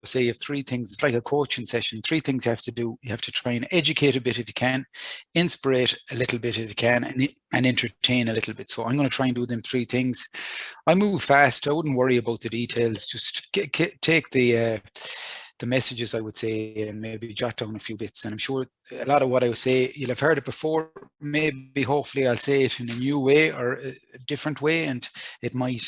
say you have three things. It's like a coaching session. Three things you have to do. You have to try and educate a bit if you can, inspire a little bit if you can, and entertain a little bit. So I'm going to try and do them three things. I move fast. I wouldn't worry about the details. Just take the messages, I would say, and maybe jot down a few bits. And I'm sure a lot of what I would say, you'll have heard it before. Maybe, hopefully, I'll say it in a new way or a different way, and it might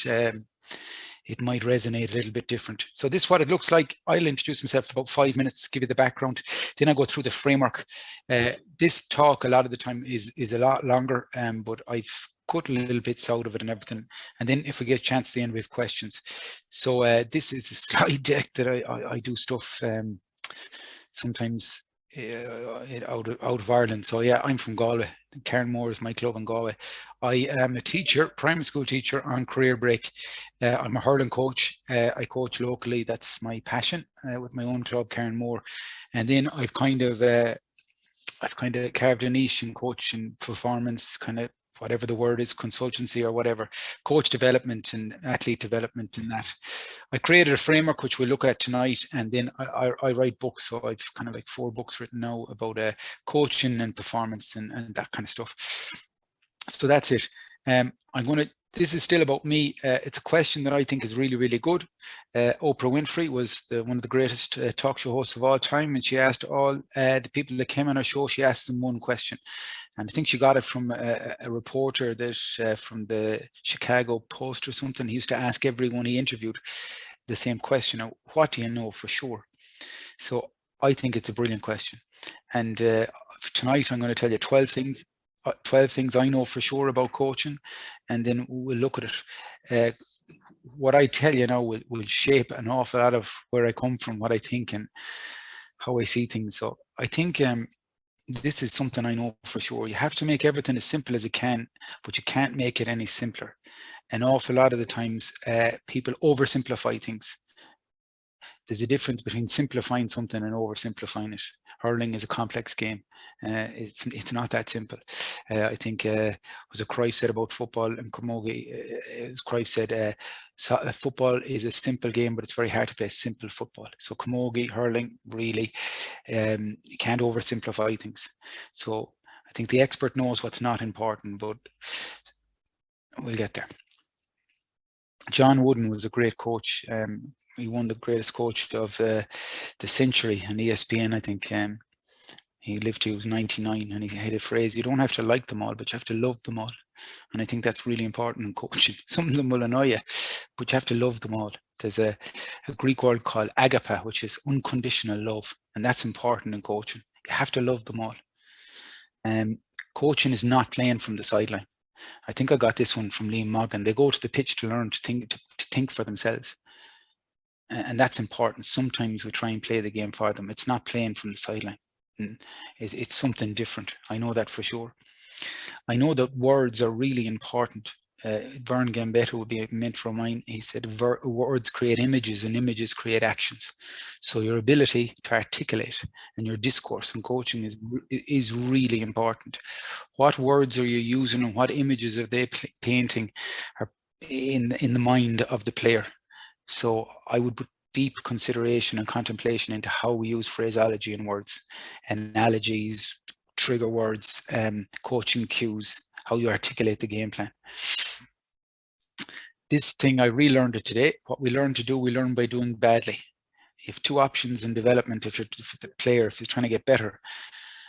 resonate a little bit different. So this is what it looks like. I'll introduce myself for about 5 minutes, give you the background. Then I go through the framework. This talk, a lot of the time, is a lot longer, but I've cut little bits out of it and everything. And then if we get a chance at the end, we have questions. So this is a slide deck that I do stuff sometimes out of Ireland. So yeah, I'm from Galway. Carnmore is my club in Galway. I am a teacher, primary school teacher on career break. I'm a hurling coach. I coach locally. That's my passion with my own club, Carnmore. And then I've kind of carved a niche in coaching, performance, kind of whatever the word is, consultancy or whatever, coach development and athlete development and that. I created a framework which we'll look at tonight, and then I write books. So I've kind of like 4 books written now about coaching and performance and that kind of stuff. So that's it. This is still about me. It's a question that I think is really, really good. Oprah Winfrey was one of the greatest talk show hosts of all time, and she asked all the people that came on her show, she asked them one question. And I think she got it from a reporter that from the Chicago Post or something. He used to ask everyone he interviewed the same question: what do you know for sure? So I think it's a brilliant question. And tonight I'm going to tell you 12 things I know for sure about coaching, and then we'll look at it. What I tell you now will shape an awful lot of where I come from, what I think, and how I see things. So I think this is something I know for sure. You have to make everything as simple as you can, but you can't make it any simpler. An awful lot of the times, people oversimplify things. There's a difference between simplifying something and oversimplifying it. Hurling is a complex game. It's not that simple. I think it was a Cruyff said about football and Camogie. Cruyff said football is a simple game, but it's very hard to play simple football. So Camogie, hurling, really, you can't oversimplify things. So I think the expert knows what's not important, but we'll get there. John Wooden was a great coach. He won the greatest coach of the century on ESPN, I think. He lived till he was 99, and he had a phrase: you don't have to like them all, but you have to love them all. And I think that's really important in coaching. Some of them will annoy you, but you have to love them all. There's a Greek word called agape, which is unconditional love, and that's important in coaching. You have to love them all. Coaching is not playing from the sideline. I think I got this one from Liam Moggan. They go to the pitch to learn to think for themselves. And that's important. Sometimes we try and play the game for them. It's not playing from the sideline. It's something different. I know that for sure. I know that words are really important. Vern Gambetta would be a mentor of mine. He said words create images and images create actions. So your ability to articulate and your discourse in coaching is really important. What words are you using and what images are they painting are in the mind of the player? So I would put deep consideration and contemplation into how we use phraseology in words, analogies, trigger words, coaching cues, how you articulate the game plan. This thing, I relearned it today. What we learn to do, we learn by doing badly. You have 2 options in development. If the player, if you're trying to get better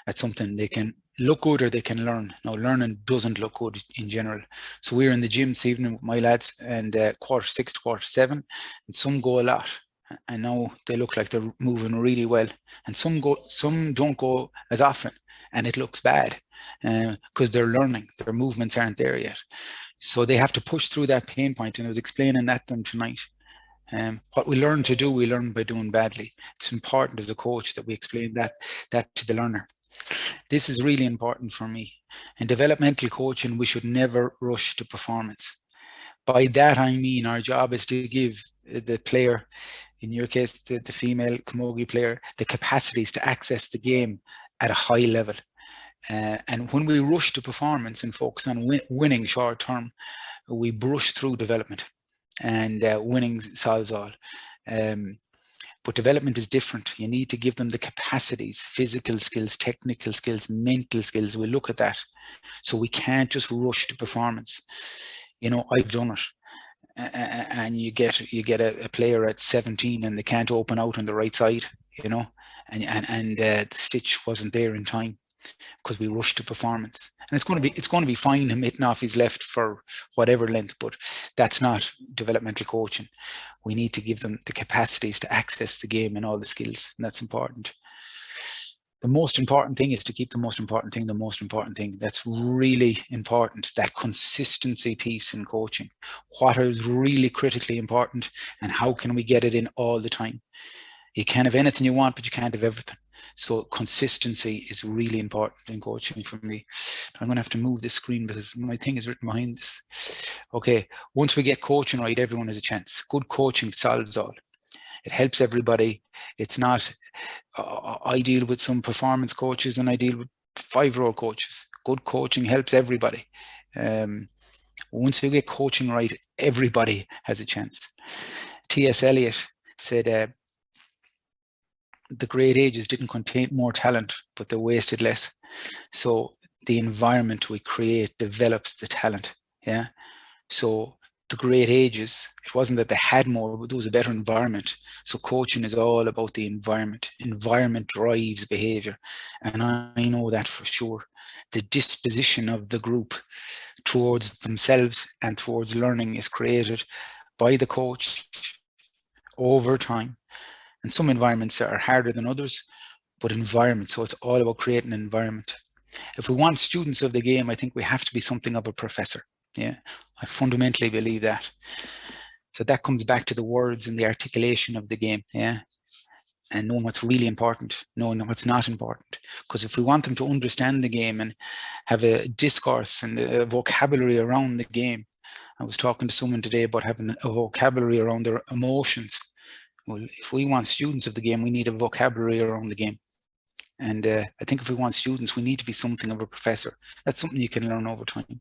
at something, they can look good or they can learn. Now, learning doesn't look good in general. So we're in the gym this evening with my lads, and 6:45 to 7:45, and some go a lot. And now they look like they're moving really well. And some don't go as often, and it looks bad because they're learning. Their movements aren't there yet. So they have to push through that pain point, and I was explaining that to them tonight. What we learn to do, we learn by doing badly. It's important as a coach that we explain that to the learner. This is really important for me. In developmental coaching, we should never rush to performance. By that, I mean our job is to give the player, in your case, the female camogie player, the capacities to access the game at a high level. And when we rush to performance and focus on winning short term, we brush through development, and winning solves all. But development is different. You need to give them the capacities, physical skills, technical skills, mental skills. We look at that. So we can't just rush to performance. You know, I've done it. And you get a player at 17 and they can't open out on the right side, you know, and the stitch wasn't there in time because we rushed to performance. And it's going to be fine him hitting off his left for whatever length, but that's not developmental coaching. We need to give them the capacities to access the game and all the skills, and that's important. The most important thing is to keep the most important thing the most important thing. That's really important, that consistency piece in coaching. What is really critically important and how can we get it in all the time? You can't have anything you want, but you can't have everything. So consistency is really important in coaching for me. I'm going to have to move this screen because my thing is written behind this. Okay, once we get coaching right, everyone has a chance. Good coaching solves all. It helps everybody. It's not, I deal with some performance coaches and I deal with 5-year-old coaches. Good coaching helps everybody. Once you get coaching right, everybody has a chance. T.S. Eliot said, the great ages didn't contain more talent, but they wasted less. So the environment we create develops the talent. Yeah. So the great ages, it wasn't that they had more, but there was a better environment. So coaching is all about the environment. Environment drives behavior. And I know that for sure. The disposition of the group towards themselves and towards learning is created by the coach over time. And some environments are harder than others, but environment. So it's all about creating an environment. If we want students of the game, I think we have to be something of a professor. Yeah, I fundamentally believe that. So that comes back to the words and the articulation of the game. Yeah, and knowing what's really important, knowing what's not important. Because if we want them to understand the game and have a discourse and a vocabulary around the game, I was talking to someone today about having a vocabulary around their emotions. Well, if we want students of the game, we need a vocabulary around the game. And I think if we want students, we need to be something of a professor. That's something you can learn over time.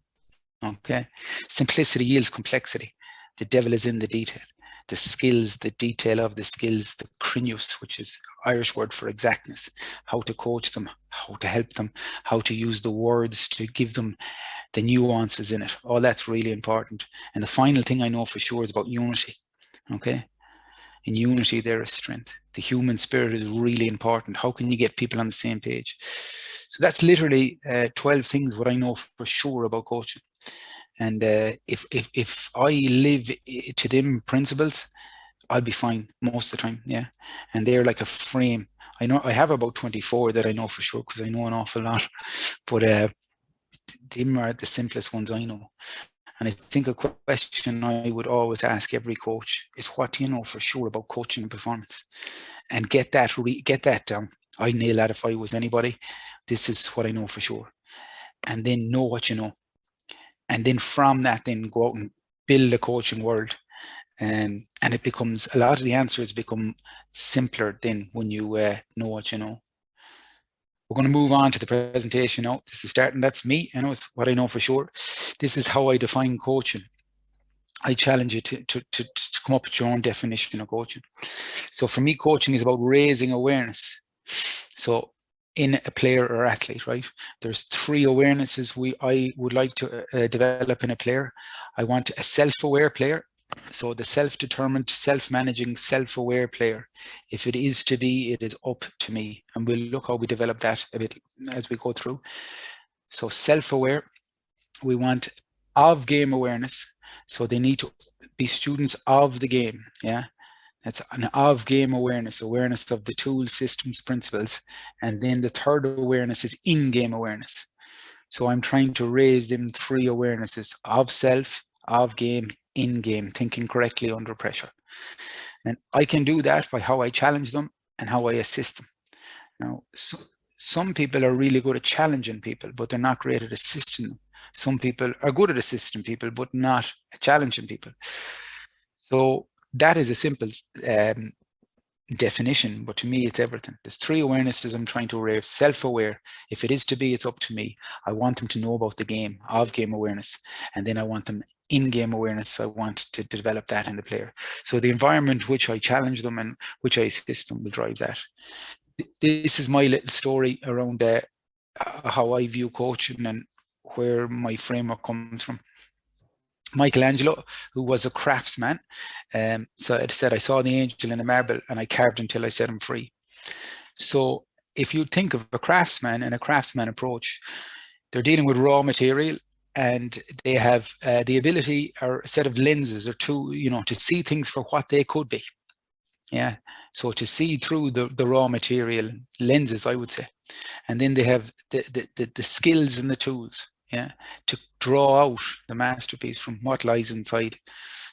Okay. Simplicity yields complexity. The devil is in the detail. The skills, the detail of the skills, the crinius, which is Irish word for exactness, how to coach them, how to help them, how to use the words to give them the nuances in it. All that's really important. And the final thing I know for sure is about unity. Okay. In unity, there is strength. The human spirit is really important. How can you get people on the same page? So that's literally 12 things what I know for sure about coaching. And if I live to them principles, I'll be fine most of the time. Yeah. And they're like a frame. I know I have about 24 that I know for sure because I know an awful lot. But them are the simplest ones I know. And I think a question I would always ask every coach is, what do you know for sure about coaching and performance? And get that down. I'd nail that if I was anybody. This is what I know for sure. And then know what you know. And then from that, then go out and build a coaching world. And it becomes, a lot of the answers become simpler then when you know what you know. We're going to move on to the presentation now. This is starting. That's me. I know it's what I know for sure. This is how I define coaching. I challenge you to come up with your own definition of coaching. So for me, coaching is about raising awareness. So in a player or athlete, right? There's 3 awarenesses I would like to develop in a player. I want a self-aware player. So the self-determined, self-managing, self-aware player. If it is to be, it is up to me. And we'll look how we develop that a bit as we go through. So self-aware, we want of game awareness. So they need to be students of the game. Yeah. That's an of game awareness of the tools, systems, principles. And then the third awareness is in-game awareness. So I'm trying to raise them 3 awarenesses: of self, of game, in-game, thinking correctly under pressure. And I can do that by how I challenge them and how I assist them. Now, some people are really good at challenging people, but they're not great at assisting them. Some people are good at assisting people, but not at challenging people. So that is a simple definition, but to me, it's everything. There's 3 awarenesses I'm trying to raise. Self-aware. If it is to be, it's up to me. I want them to know about the game, of game awareness. And then I want them in-game awareness. I want to develop that in the player. So the environment which I challenge them and which I assist them will drive that. This is my little story around how I view coaching and where my framework comes from. Michelangelo, who was a craftsman, so it said, I saw the angel in the marble and I carved until I set him free. So if you think of a craftsman and a craftsman approach, they're dealing with raw material, and they have the ability or a set of lenses or two, to see things for what they could be. Yeah. So to see through the raw material lenses, I would say. And then they have the skills and the tools, yeah, to draw out the masterpiece from what lies inside.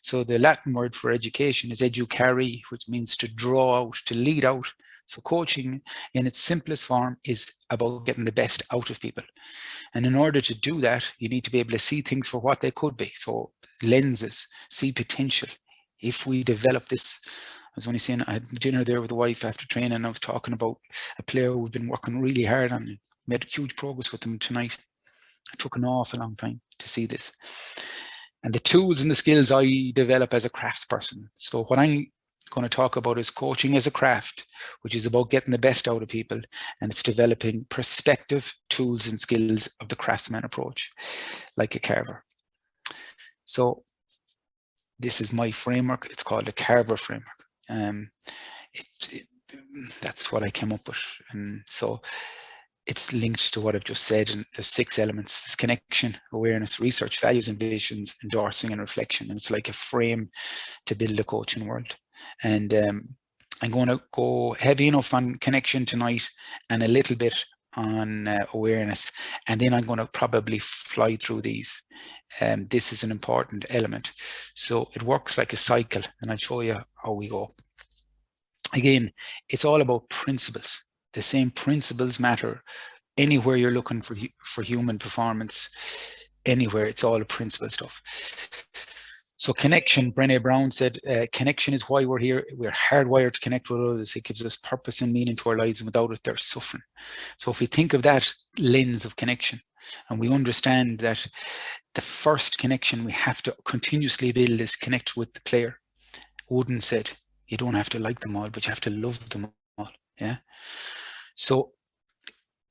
So the Latin word for education is educare, which means to draw out, to lead out. So coaching in its simplest form is about getting the best out of people. And in order to do that, you need to be able to see things for what they could be. So lenses, see potential. If we develop this, I was only saying, I had dinner there with the wife after training, and I was talking about a player we've been working really hard on, made huge progress with them tonight. It took an awful long time to see this. And the tools and the skills I develop as a craftsperson. So what I'm going to talk about is coaching as a craft, which is about getting the best out of people, and it's developing perspective, tools and skills of the craftsman approach, like a carver. So this is my framework. It's called the Carver Framework. That's what I came up with, and so it's linked to what I've just said. And there's 6 elements: there's connection, awareness, research, values and visions, endorsing and reflection. And it's like a frame to build a coaching world. And I'm going to go heavy enough on connection tonight and a little bit on awareness, and then I'm going to probably fly through these. This is an important element. So it works like a cycle, and I'll show you how we go. Again, it's all about principles. The same principles matter anywhere you're looking for human performance. Anywhere, it's all principle stuff. So connection, Brené Brown said, connection is why we're here. We're hardwired to connect with others. It gives us purpose and meaning to our lives, and without it, there's suffering. So if we think of that lens of connection, and we understand that the first connection we have to continuously build is connect with the player. Wooden said, you don't have to like them all, but you have to love them all. Yeah. So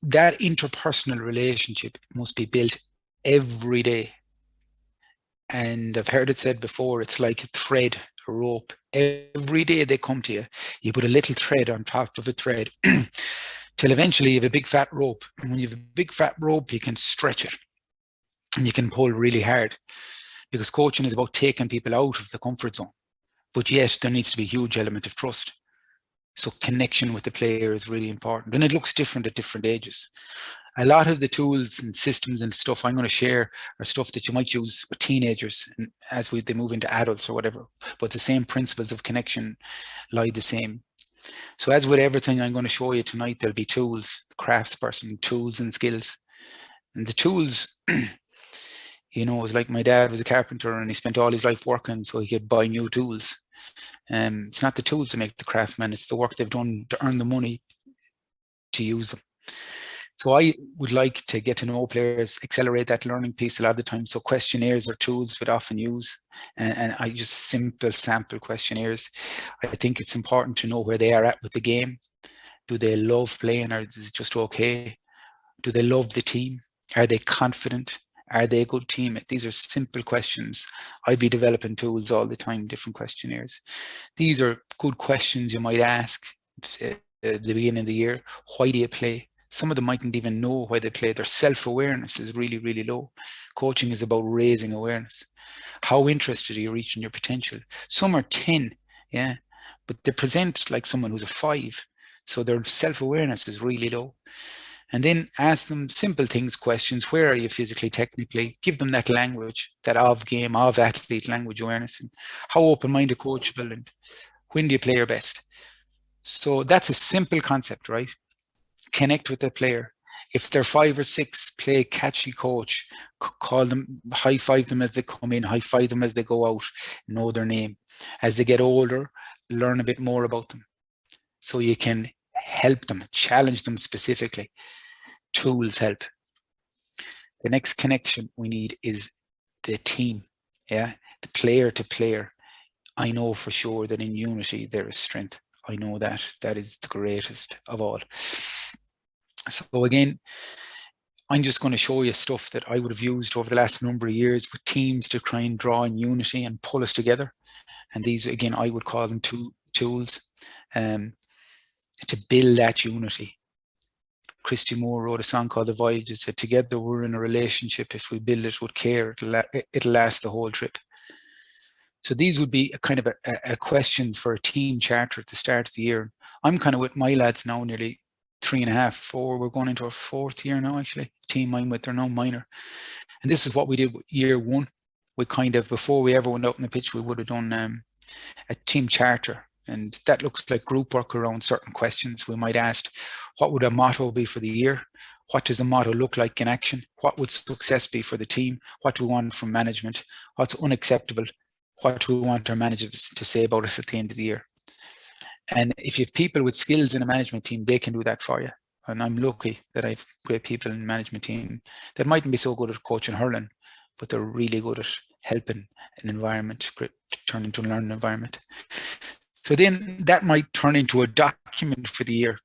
that interpersonal relationship must be built every day. And I've heard it said before, it's like a thread, a rope. Every day they come to you, you put a little thread on top of a thread till eventually you have a big fat rope. And when you have a big fat rope, you can stretch it and you can pull really hard, because coaching is about taking people out of the comfort zone. But yet there needs to be a huge element of trust. So connection with the player is really important, and it looks different at different ages. A lot of the tools and systems and stuff I'm going to share are stuff that you might use with teenagers and as they move into adults or whatever, but the same principles of connection lie the same. So as with everything I'm going to show you tonight, there'll be tools, craftsperson, tools and skills. And the tools, it's like my dad was a carpenter and he spent all his life working so he could buy new tools. It's not the tools that make the craftsman, it's the work they've done to earn the money to use them. So I would like to get to know players, accelerate that learning piece a lot of the time. So questionnaires are tools we'd often use, and I just simple sample questionnaires. I think it's important to know where they are at with the game. Do they love playing, or is it just okay? Do they love the team? Are they confident? Are they a good teammate? These are simple questions. I'd be developing tools all the time, different questionnaires. These are good questions you might ask at the beginning of the year. Why do you play? Some of them mightn't even know why they play. Their self-awareness is really, really low. Coaching is about raising awareness. How interested are you reaching your potential? Some are 10, yeah, but they present like someone who's a 5. So their self-awareness is really low. And then ask them simple things, questions. Where are you physically, technically? Give them that language, that of game, of athlete language awareness. And how open-minded, coachable, and when do you play your best? So that's a simple concept, right? Connect with the player. If they're 5 or 6, play catchy coach. Call them, high five them as they come in, high five them as they go out, know their name. As they get older, learn a bit more about them. So you can help them, challenge them specifically. Tools help. The next connection we need is the team. yeah, the player to player. I know for sure that in unity there is strength. I know that that is the greatest of all. So again, I'm just going to show you stuff that I would have used over the last number of years with teams to try and draw in unity and pull us together. And these, again, I would call them tools to build that unity. Christy Moore wrote a song called The Vibes. It said, together we're in a relationship. If we build it with care, it'll last the whole trip. So these would be a kind of a questions for a team charter at the start of the year. I'm kind of with my lads now, nearly 3.5, 4. We're going into our 4th year now, actually. Team I'm with, they're now minor. And this is what we did year 1. We kind of, before we ever went out on the pitch, we would have done a team charter. And that looks like group work around certain questions. We might ask, what would a motto be for the year? What does a motto look like in action? What would success be for the team? What do we want from management? What's unacceptable? What do we want our managers to say about us at the end of the year? And if you have people with skills in a management team, they can do that for you. And I'm lucky that I've great people in the management team that mightn't be so good at coaching hurling, but they're really good at helping an environment turn into a learning environment. So then that might turn into a document for the year,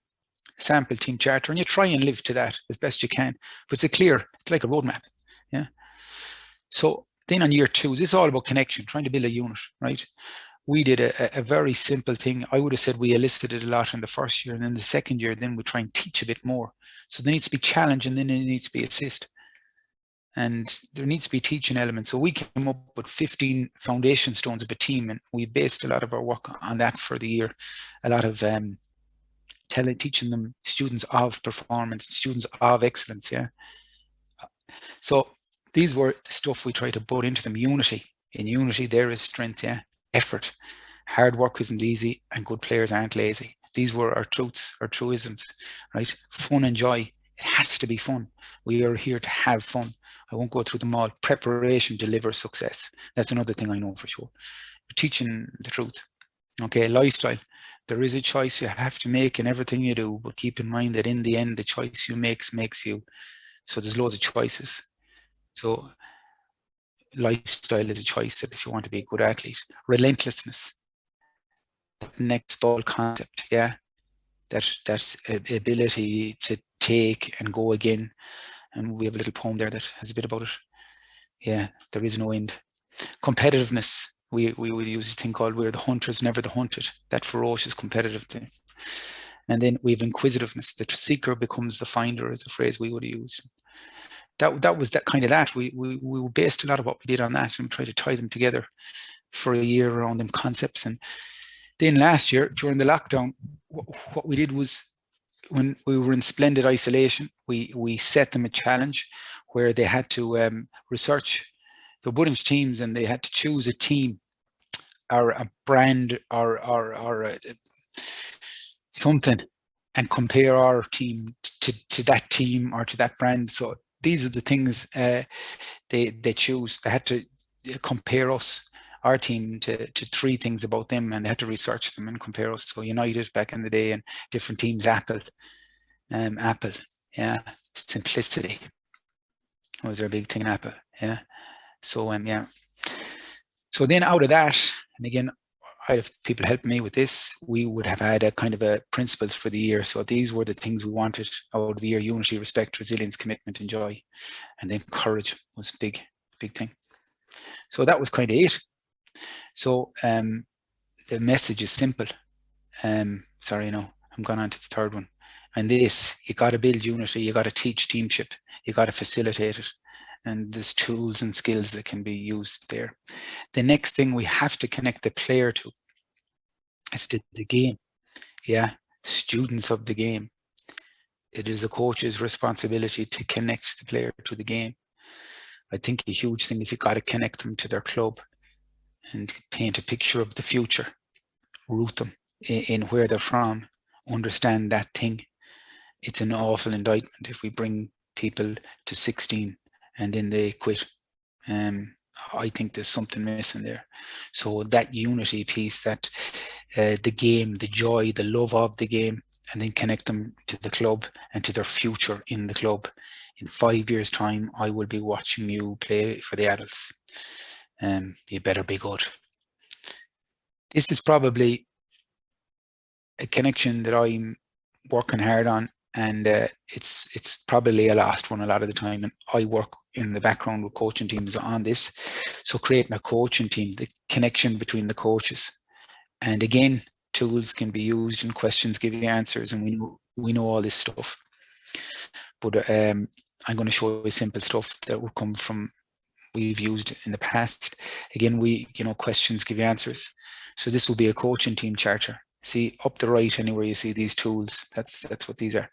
sample team charter, and you try and live to that as best you can. But it's like a roadmap. Yeah. So then on year 2, this is all about connection, trying to build a unit, right? We did a very simple thing. I would have said we elicited a lot in the first year, and then the second year, then we try and teach a bit more. So there needs to be challenge, and then there needs to be assist. And there needs to be teaching elements. So we came up with 15 foundation stones of a team, and we based a lot of our work on that for the year. A lot of teaching them students of performance, students of excellence. Yeah. So these were the stuff we tried to put into them. Unity. In unity, there is strength. Yeah. Effort. Hard work isn't easy, and good players aren't lazy. These were our truths, our truisms, right? Fun and joy. It has to be fun. We are here to have fun. I won't go through them all. Preparation delivers success. That's another thing I know for sure. We're teaching the truth. Okay, lifestyle. There is a choice you have to make in everything you do, but keep in mind that in the end, the choice you makes you. So there's loads of choices. So lifestyle is a choice that if you want to be a good athlete. Relentlessness. Next ball concept, yeah. That's ability to take and go again. And we have a little poem there that has a bit about it. Yeah, there is no end. Competitiveness. We would use a thing called we're the hunters, never the hunted. That ferocious competitive thing. And then we have inquisitiveness. The seeker becomes the finder is a phrase we would use. That was that kind of that. We based a lot of what we did on that and tried to tie them together for a year around them concepts. And then last year, during the lockdown, what we did was when we were in splendid isolation, we set them a challenge where they had to research the Woodlands teams, and they had to choose a team or a brand or something and compare our team to that team or to that brand. So these are the things they choose. They had to compare us, our team, to 3 things about them, and they had to research them and compare us. So United back in the day and different teams, Apple, yeah, simplicity was their big thing in Apple, yeah. So yeah. So then out of that, and again, I'd have people help me with this, we would have had a kind of a principles for the year. So these were the things we wanted out of the year: unity, respect, resilience, commitment, and joy. And then courage was big thing. So that was kind of it. So the message is simple. Sorry, no, I'm going on to the 3rd one. And this, you got to build unity, you got to teach teamship, you got to facilitate it. And there's tools and skills that can be used there. The next thing we have to connect the player to is the game. Yeah, students of the game. It is a coach's responsibility to connect the player to the game. I think a huge thing is you got to connect them to their club and paint a picture of the future, root them in where they're from, understand that thing. It's an awful indictment if we bring people to 16 and then they quit. I think there's something missing there. So that unity piece, that the game, the joy, the love of the game, and then connect them to the club and to their future in the club. In 5 years' time, I will be watching you play for the adults. you better be good. This is probably a connection that I'm working hard on, and it's probably a last one a lot of the time, and I work in the background with coaching teams on this. So creating a coaching team, the connection between the coaches, and again, tools can be used and questions give you answers, and we know all this stuff. But I'm going to show you simple stuff that will come from we've used in the past. Again, questions give you answers. So this will be a coaching team charter. See up the right anywhere you see these tools, that's what these are.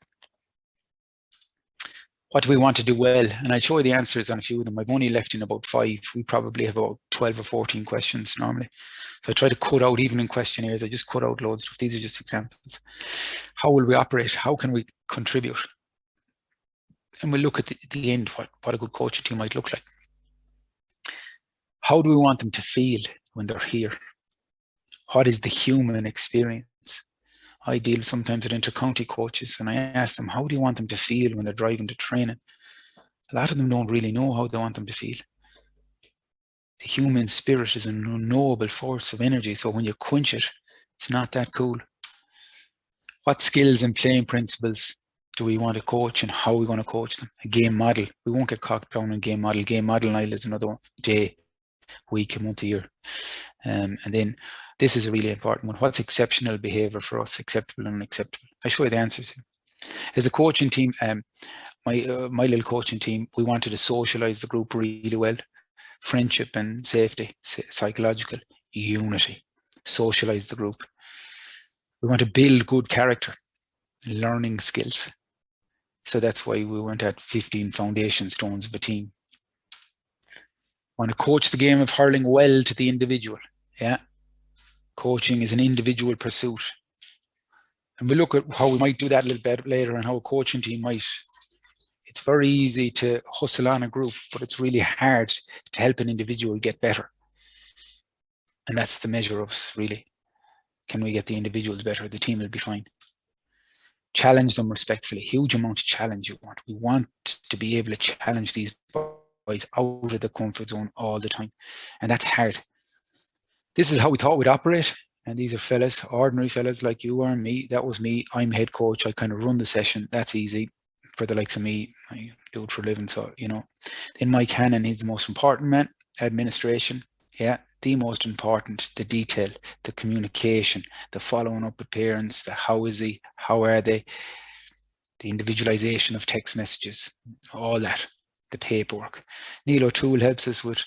What do we want to do well? And I'll show you the answers on a few of them. I've only left in about 5. We probably have about 12 or 14 questions normally. So I try to cut out, even in questionnaires, I just cut out loads of stuff. These are just examples. How will we operate? How can we contribute? And we'll look at the end, what a good coaching team might look like. How do we want them to feel when they're here? What is the human experience? I deal sometimes with inter-county coaches, and I ask them, how do you want them to feel when they're driving to training? A lot of them don't really know how they want them to feel. The human spirit is an unknowable force of energy, so when you quench it, it's not that cool. What skills and playing principles do we want to coach, and how are we going to coach them? A game model. We won't get caught down on game model. Game model, Niall, is another one. Day, week, a month, a year. And then this is a really important one. What's exceptional behavior for us? Acceptable and unacceptable. I'll show you the answers here. As a coaching team, my little coaching team, we wanted to socialize the group really well. Friendship and safety, psychological, unity, socialize the group. We want to build good character, learning skills. So that's why we went at 15 foundation stones of a team. Want to coach the game of hurling well to the individual. Yeah. Coaching is an individual pursuit. And we look at how we might do that a little bit later, and how a coaching team might. It's very easy to hustle on a group, but it's really hard to help an individual get better. And that's the measure of us, really. Can we get the individuals better? The team will be fine. Challenge them respectfully. Huge amount of challenge you want. We want to be able to challenge these boys out of the comfort zone all the time. And that's hard. This is how we thought we'd operate. And these are fellas, ordinary fellas like you or me. That was me. I'm head coach. I kind of run the session. That's easy for the likes of me. I do it for a living. So, Then Mike Hannon, he's the most important man. Administration. Yeah. The most important, the detail, the communication, the following up with parents, the how is he, how are they, the individualization of text messages, all that, the paperwork. Neil O'Toole helps us with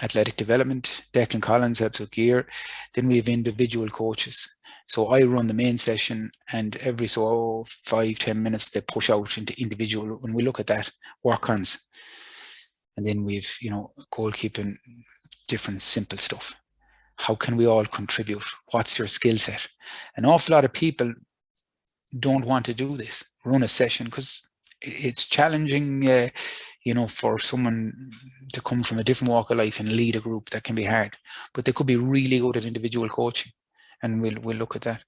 athletic development. Declan Collins helps with gear. Then we have individual coaches. So I run the main session, and every 5-10 minutes they push out into individual. When we look at that, work-ons. And then we've, goalkeeping, different simple stuff. How can we all contribute? What's your skill set? An awful lot of people don't want to do this, run a session, because it's challenging, for someone to come from a different walk of life and lead a group. That can be hard, but they could be really good at individual coaching, and we'll look at that.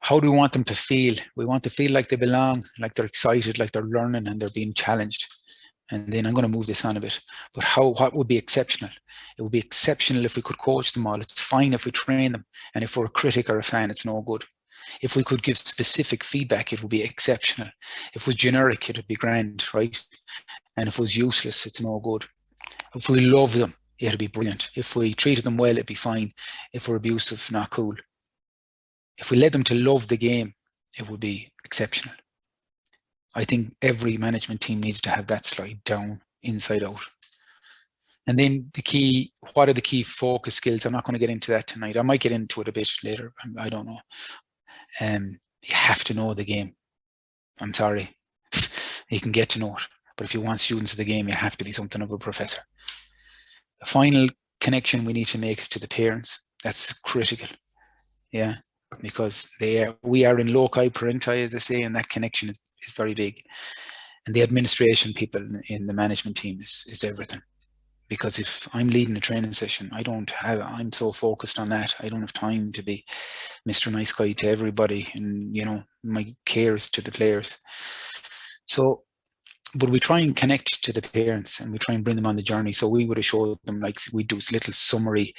How do we want them to feel? We want to feel like they belong, like they're excited, like they're learning and they're being challenged. And then I'm going to move this on a bit. But what would be exceptional? It would be exceptional if we could coach them all. It's fine if we train them. And if we're a critic or a fan, it's no good. If we could give specific feedback, it would be exceptional. If it was generic, it would be grand, right? And if it was useless, it's no good. If we love them, it'd be brilliant. If we treated them well, it'd be fine. If we're abusive, not cool. If we led them to love the game, it would be exceptional. I think every management team needs to have that slide down, inside out. And then what are the key focus skills? I'm not going to get into that tonight. I might get into it a bit later. I don't know. You have to know the game. I'm sorry. You can get to know it. But if you want students of the game, you have to be something of a professor. The final connection we need to make is to the parents. That's critical. Yeah. Because we are in loci parenti, as they say, and that connection is very big. And the administration people in the management team is everything. Because if I'm leading a training session, I'm so focused on that. I don't have time to be Mr. Nice Guy to everybody, and my care is to the players. So but we try and connect to the parents and we try and bring them on the journey. So we would have showed them, like, we do a little summary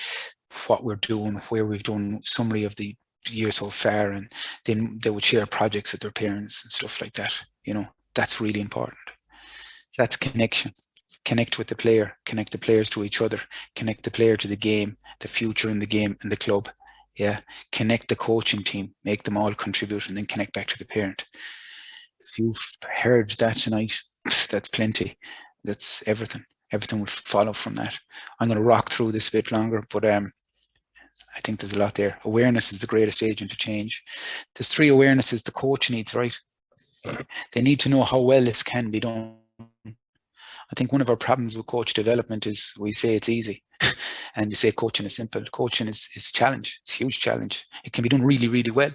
of what we're doing, where we've done, summary of the year so far, and then they would share projects with their parents and stuff like that. That's really important. That's connection. Connect with the player, connect the players to each other, connect the player to the game, the future in the game and the club. Yeah. Connect the coaching team, make them all contribute, and then connect back to the parent. If you've heard that tonight, that's plenty. That's everything. Everything will follow from that. I'm going to rock through this a bit longer, but I think there's a lot there. Awareness is the greatest agent of change. There's 3 awarenesses the coach needs, right? They need to know how well this can be done. I think one of our problems with coach development is we say it's easy and you say coaching is simple. Coaching is a challenge. It's a huge challenge. It can be done really, really well.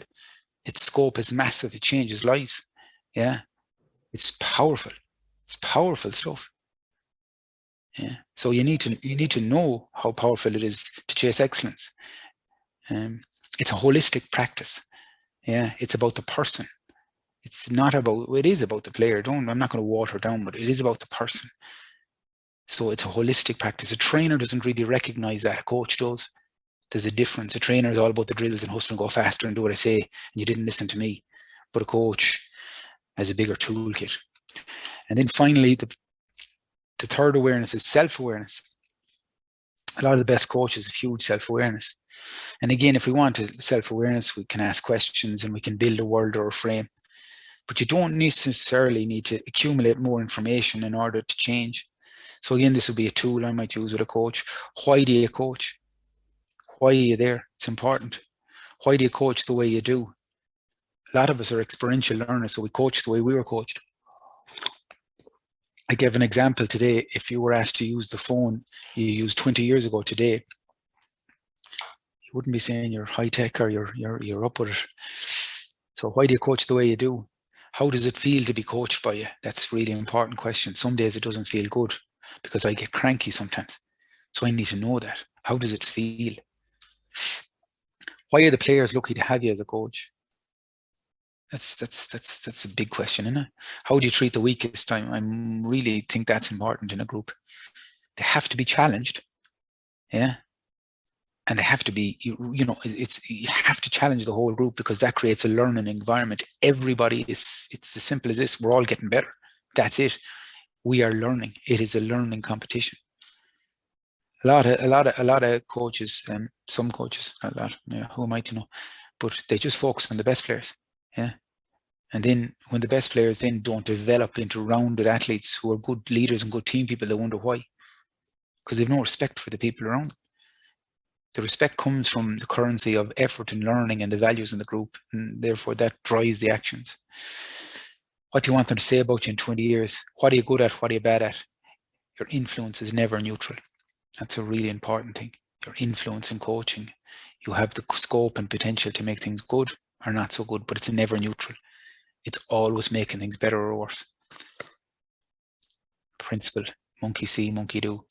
Its scope is massive. It changes lives. Yeah. It's powerful. It's powerful stuff. Yeah. So you need to know how powerful it is to chase excellence. It's a holistic practice. Yeah. It's about the person. It's not about, it is about the player. I'm not going to water down, but it is about the person. So it's a holistic practice. A trainer doesn't really recognize that. A coach does. There's a difference. A trainer is all about the drills and hustle and go faster and do what I say, and you didn't listen to me. But a coach has a bigger toolkit. And then finally, the third awareness is self-awareness. A lot of the best coaches have huge self-awareness. And again, if we want self-awareness, we can ask questions and we can build a world or a frame. But you don't necessarily need to accumulate more information in order to change. So again, this would be a tool I might use with a coach. Why do you coach? Why are you there? It's important. Why do you coach the way you do? A lot of us are experiential learners, so we coach the way we were coached. I gave an example today. If you were asked to use the phone you used 20 years ago today, you wouldn't be saying you're high tech or you're up with it. So why do you coach the way you do? How does it feel to be coached by you? That's a really important question. Some days it doesn't feel good because I get cranky sometimes. So I need to know that. How does it feel? Why are the players lucky to have you as a coach? That's a big question, isn't it? How do you treat the weakest? I really think that's important in a group. They have to be challenged. Yeah. And they have to be, you have to challenge the whole group because that creates a learning environment. Everybody it's as simple as this. We're all getting better. That's it. We are learning. It is a learning competition. A lot of coaches, some coaches, a lot, who am I to know, but they just focus on the best players. Yeah. And then when the best players then don't develop into rounded athletes who are good leaders and good team people, they wonder why. Because they have no respect for the people around them. The respect comes from the currency of effort and learning and the values in the group, and therefore that drives the actions. What do you want them to say about you in 20 years? What are you good at? What are you bad at? Your influence is never neutral. That's a really important thing. Your influence in coaching. You have the scope and potential to make things good or not so good, but it's never neutral. It's always making things better or worse. Principle, monkey see, monkey do.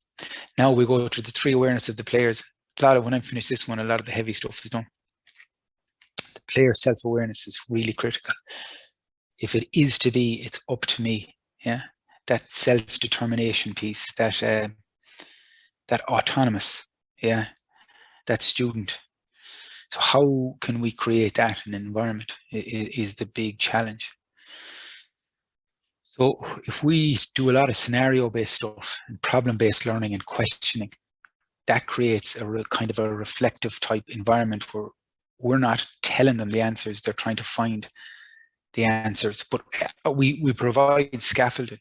Now we go to the 3 awareness of the players. When I finish this one, a lot of the heavy stuff is done. The player self-awareness is really critical. If it is to be, it's up to me. Yeah, that self-determination piece, that autonomous, yeah, that student. So how can we create that in an environment is the big challenge. So if we do a lot of scenario-based stuff and problem-based learning and questioning, that creates a kind of a reflective type environment where we're not telling them the answers, they're trying to find the answers, but we provide scaffolding.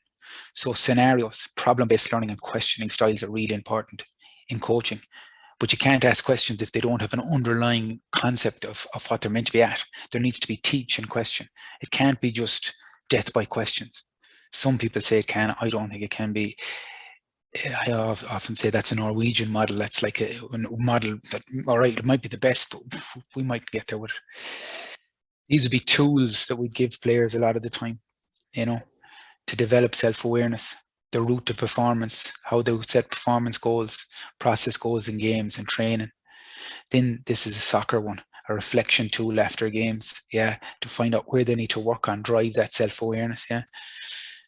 So scenarios, problem-based learning and questioning styles are really important in coaching, but you can't ask questions if they don't have an underlying concept of what they're meant to be at. There needs to be teach and question. It can't be just death by questions. Some people say it can, I don't think it can be. I often say that's a Norwegian model. That's like a model that, all right, it might be the best, but we might get there with it. These would be tools that we give players a lot of the time, to develop self-awareness, the route to performance, how they set performance goals, process goals in games and training. Then this is a soccer one, a reflection tool after games, to find out where they need to work on, drive that self-awareness,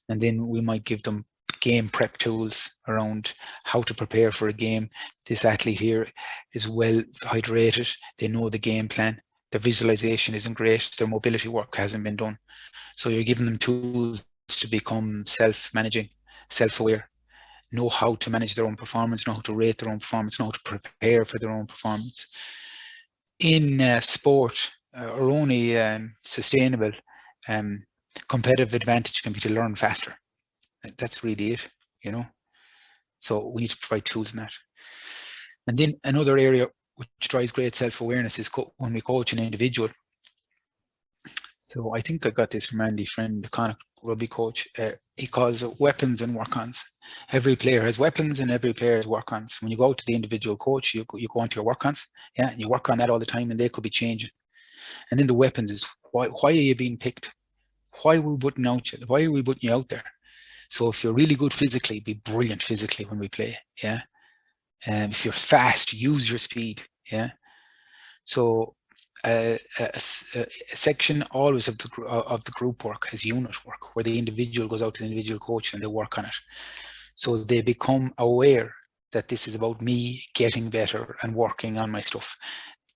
And then we might give them game prep tools around how to prepare for a game. This athlete here is well hydrated. They know the game plan. Their visualization isn't great. Their mobility work hasn't been done. So you're giving them tools to become self-managing, self-aware, know how to manage their own performance, know how to rate their own performance, know how to prepare for their own performance. In sport, our only sustainable competitive advantage can be to learn faster. That's really it, you know. So we need to provide tools in that. And then another area which drives great self-awareness is when we coach an individual. So I think I got this from Andy Friend, the Connacht rugby coach. He calls it weapons and work-ons. Every player has weapons and every player has work-ons. When you go to the individual coach, you go onto your work-ons, yeah, and you work on that all the time, and they could be changing. And then the weapons is why are you being picked? Why are we putting out you? Why are we putting you out there? So if you're really good physically, be brilliant physically when we play, yeah. If you're fast, use your speed, yeah. So a section always of the group work has unit work, where the individual goes out to the individual coach and they work on it. So they become aware that this is about me getting better and working on my stuff.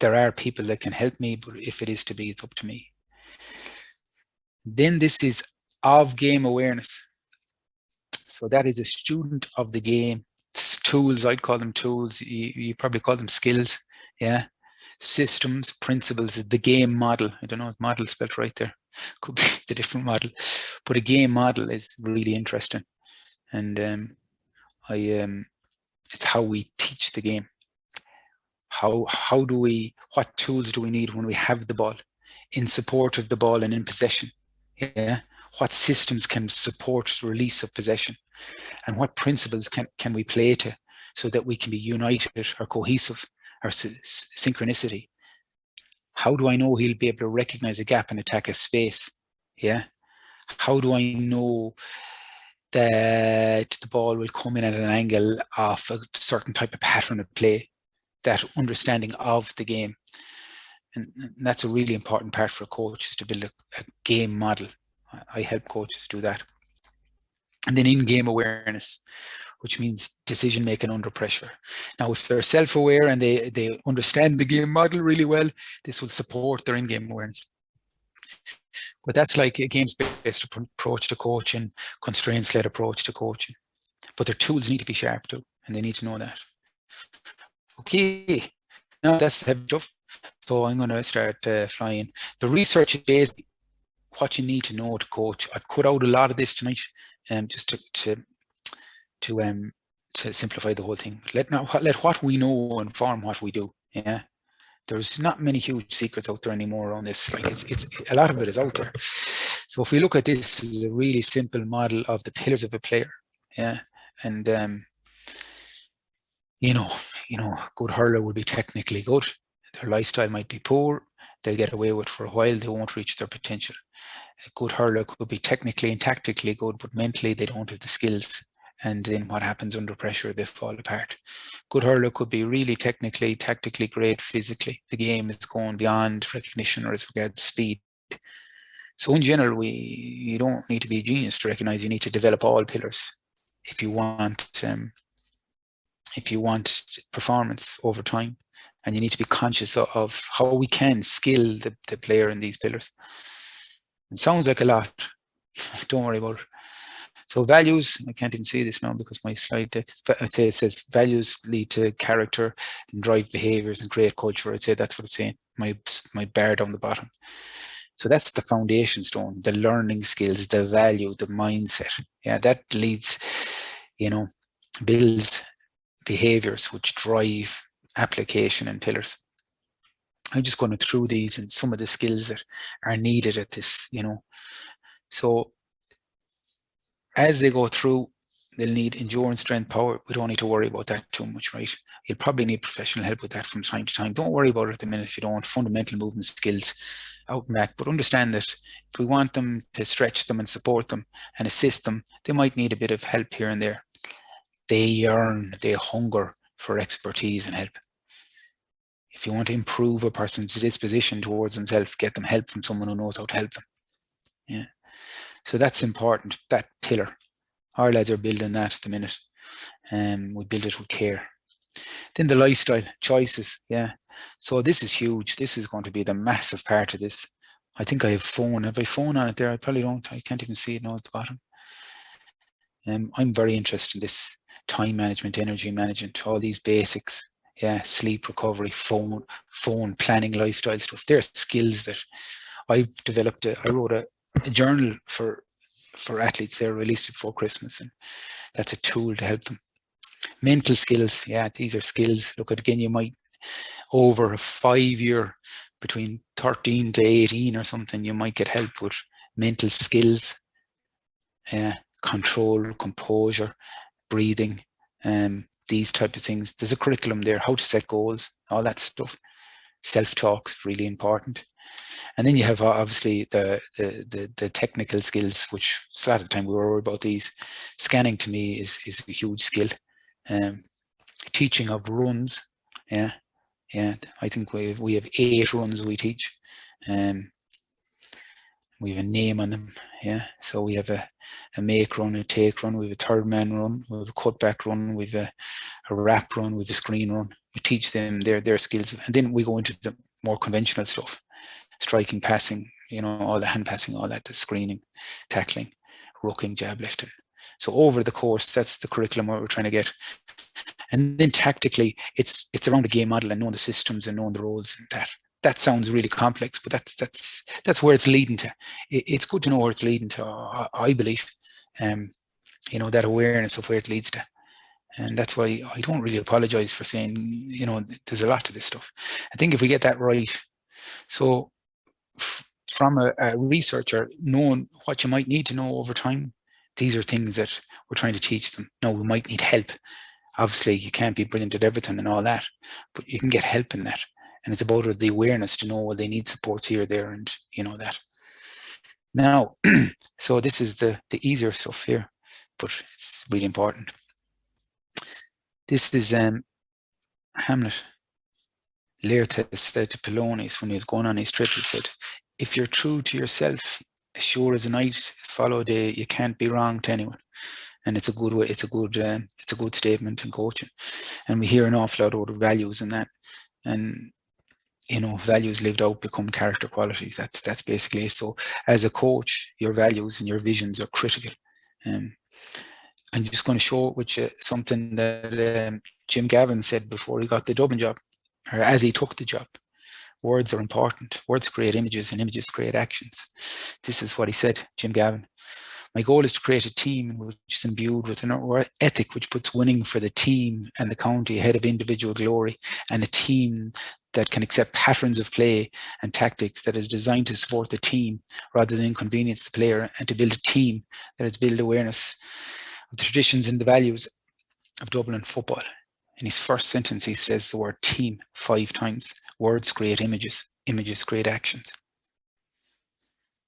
There are people that can help me, but if it is to be, it's up to me. Then this is of game awareness. So that is a student of the game. Tools, I'd call them tools. You probably call them skills, yeah. Systems, principles, the game model. I don't know if model spelled right there. Could be the different model, but a game model is really interesting, and it's how we teach the game. How do we? What tools do we need when we have the ball, in support of the ball and in possession? Yeah. What systems can support the release of possession, and what principles can we play to, so that we can be united or cohesive or synchronicity? How do I know he'll be able to recognize a gap and attack a space? Yeah. How do I know that the ball will come in at an angle of a certain type of pattern of play? That understanding of the game. And that's a really important part for a coach, is to build a game model. I help coaches do that. And then in-game awareness, which means decision making under pressure. Now, if they're self-aware and they understand the game model really well, this will support their in-game awareness. But that's like a games-based approach to coaching, constraints-led approach to coaching. But their tools need to be sharp too, and they need to know that. Okay, now that's the heavy stuff. So I'm going to start flying. The research is basically what you need to know to coach. I've cut out a lot of this tonight, just to simplify the whole thing. Let what we know inform what we do. Yeah, there's not many huge secrets out there anymore on this. Like it's a lot of it is out there. So if we look at this as a really simple model of the pillars of a player, yeah, and you know, a good hurler would be technically good. Their lifestyle might be poor. They'll get away with it for a while. They won't reach their potential. A good hurler could be technically and tactically good, but mentally they don't have the skills. And then what happens under pressure? They fall apart. Good hurler could be really technically, tactically great physically. The game is going beyond recognition or as regards speed. So in general, you don't need to be a genius to recognize you need to develop all pillars if you want performance over time. And you need to be conscious of how we can skill the player in these pillars. It sounds like a lot. Don't worry about it. So values, I can't even see this now because my slide deck, I'd say it says values lead to character and drive behaviors and create culture. I'd say that's what it's saying, my bar down the bottom. So that's the foundation stone, the learning skills, the value, the mindset. Yeah, that leads, builds behaviors which drive application and pillars. I'm just going through these and some of the skills that are needed at this, So as they go through, they'll need endurance, strength, power. We don't need to worry about that too much, right? You'll probably need professional help with that from time to time. Don't worry about it at the minute if you don't want fundamental movement skills out and back. But understand that if we want them to stretch them and support them and assist them, they might need a bit of help here and there. They hunger for expertise and help. If you want to improve a person's disposition towards themselves, get them help from someone who knows how to help them. Yeah. So that's important, that pillar. Our lads are building that at the minute, and we build it with care. Then the lifestyle choices, yeah. So this is huge. This is going to be the massive part of this. I think I have phone. Have I phone on it there? I probably don't. I can't even see it now at the bottom. I'm very interested in this time management, energy management, all these basics. Yeah, sleep, recovery, phone planning, lifestyle stuff. They're skills that I've developed. I wrote a journal for athletes there, released it before Christmas, and that's a tool to help them. Mental skills, yeah, these are skills. Look at again, you might over a 5-year, between 13 to 18 or something, you might get help with mental skills, control, composure, breathing, these type of things. There's a curriculum there, how to set goals, all that stuff. Self-talk is really important. And then you have obviously the technical skills, which a lot of the time we worry about these. Scanning to me is a huge skill. Teaching of runs, yeah. I think we have 8 runs we teach. We have a name on them, yeah. So we have a make run, a take run, we have a third man run, we have a cutback run, we have a wrap run, we have a screen run. We teach them their skills, and then we go into the more conventional stuff. Striking, passing, all the hand passing, all that, the screening, tackling, rucking, jab lifting. So over the course, that's the curriculum what we're trying to get. And then tactically, it's around the game model and knowing the systems and knowing the roles and that. That sounds really complex, but that's where it's leading to. It's good to know where it's leading to, I believe. That awareness of where it leads to. And that's why I don't really apologize for saying, there's a lot to this stuff. I think if we get that right, so from a researcher, knowing what you might need to know over time, these are things that we're trying to teach them. Now, we might need help. Obviously, you can't be brilliant at everything and all that, but you can get help in that. And it's about the awareness to know, well, they need supports here, there, and that. Now, so this is the easier stuff here, but it's really important. This is Hamlet. Laertes said to Polonius when he was going on his trip, he said, if you're true to yourself, as sure as a night is followed day, you can't be wrong to anyone. And it's a good way. It's a good statement in coaching. And we hear an awful lot about values and that. And values lived out become character qualities. That's basically it. So as a coach, your values and your visions are critical. I'm just going to show with you something that Jim Gavin said before he got the Dublin job, or as he took the job. Words are important. Words create images, and images create actions. This is what he said, Jim Gavin. My goal is to create a team which is imbued with an ethic which puts winning for the team and the county ahead of individual glory, and a team that can accept patterns of play and tactics that is designed to support the team rather than inconvenience the player, and to build a team that has built awareness of the traditions and the values of Dublin football. In his first sentence, he says the word team 5 times. Words create images, images create actions.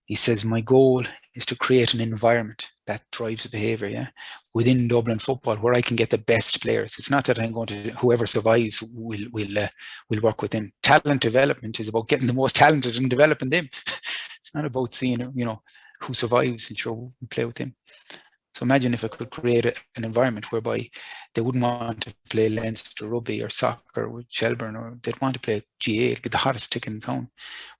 He says, my goal is to create an environment that drives behavior, within Dublin football, where I can get the best players. It's not that I'm going to, whoever survives will work with them. Talent development is about getting the most talented and developing them. It's not about seeing, who survives and sure we play with them. So imagine if I could create an environment whereby they wouldn't want to play Leinster rugby or soccer with Shelburne, or they'd want to play GA, get the hottest ticket in town.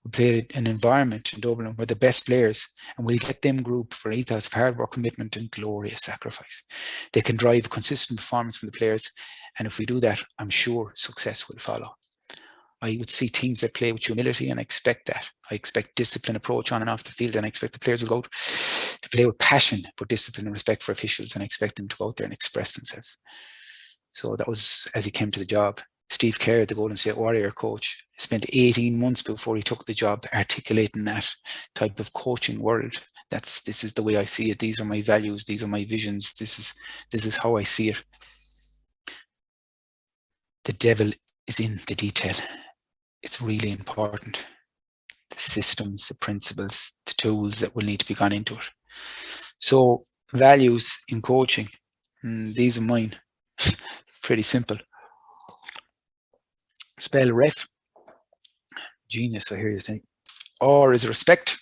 We'll play an environment in Dublin where the best players, and we'll get them group for ethos of hard work, commitment, and glorious sacrifice. They can drive consistent performance from the players, and if we do that, I'm sure success will follow. I would see teams that play with humility, and I expect that. I expect disciplined approach on and off the field, and I expect the players will go out to play with passion, but discipline and respect for officials, and I expect them to go out there and express themselves. So that was as he came to the job. Steve Kerr, the Golden State Warrior coach, spent 18 months before he took the job articulating that type of coaching world. This is the way I see it. These are my values. These are my visions. This is how I see it. The devil is in the detail. It's really important. The systems, the principles, the tools that will need to be gone into it. So values in coaching, these are mine. Pretty simple. Spell ref. Genius, I hear you think. R is respect.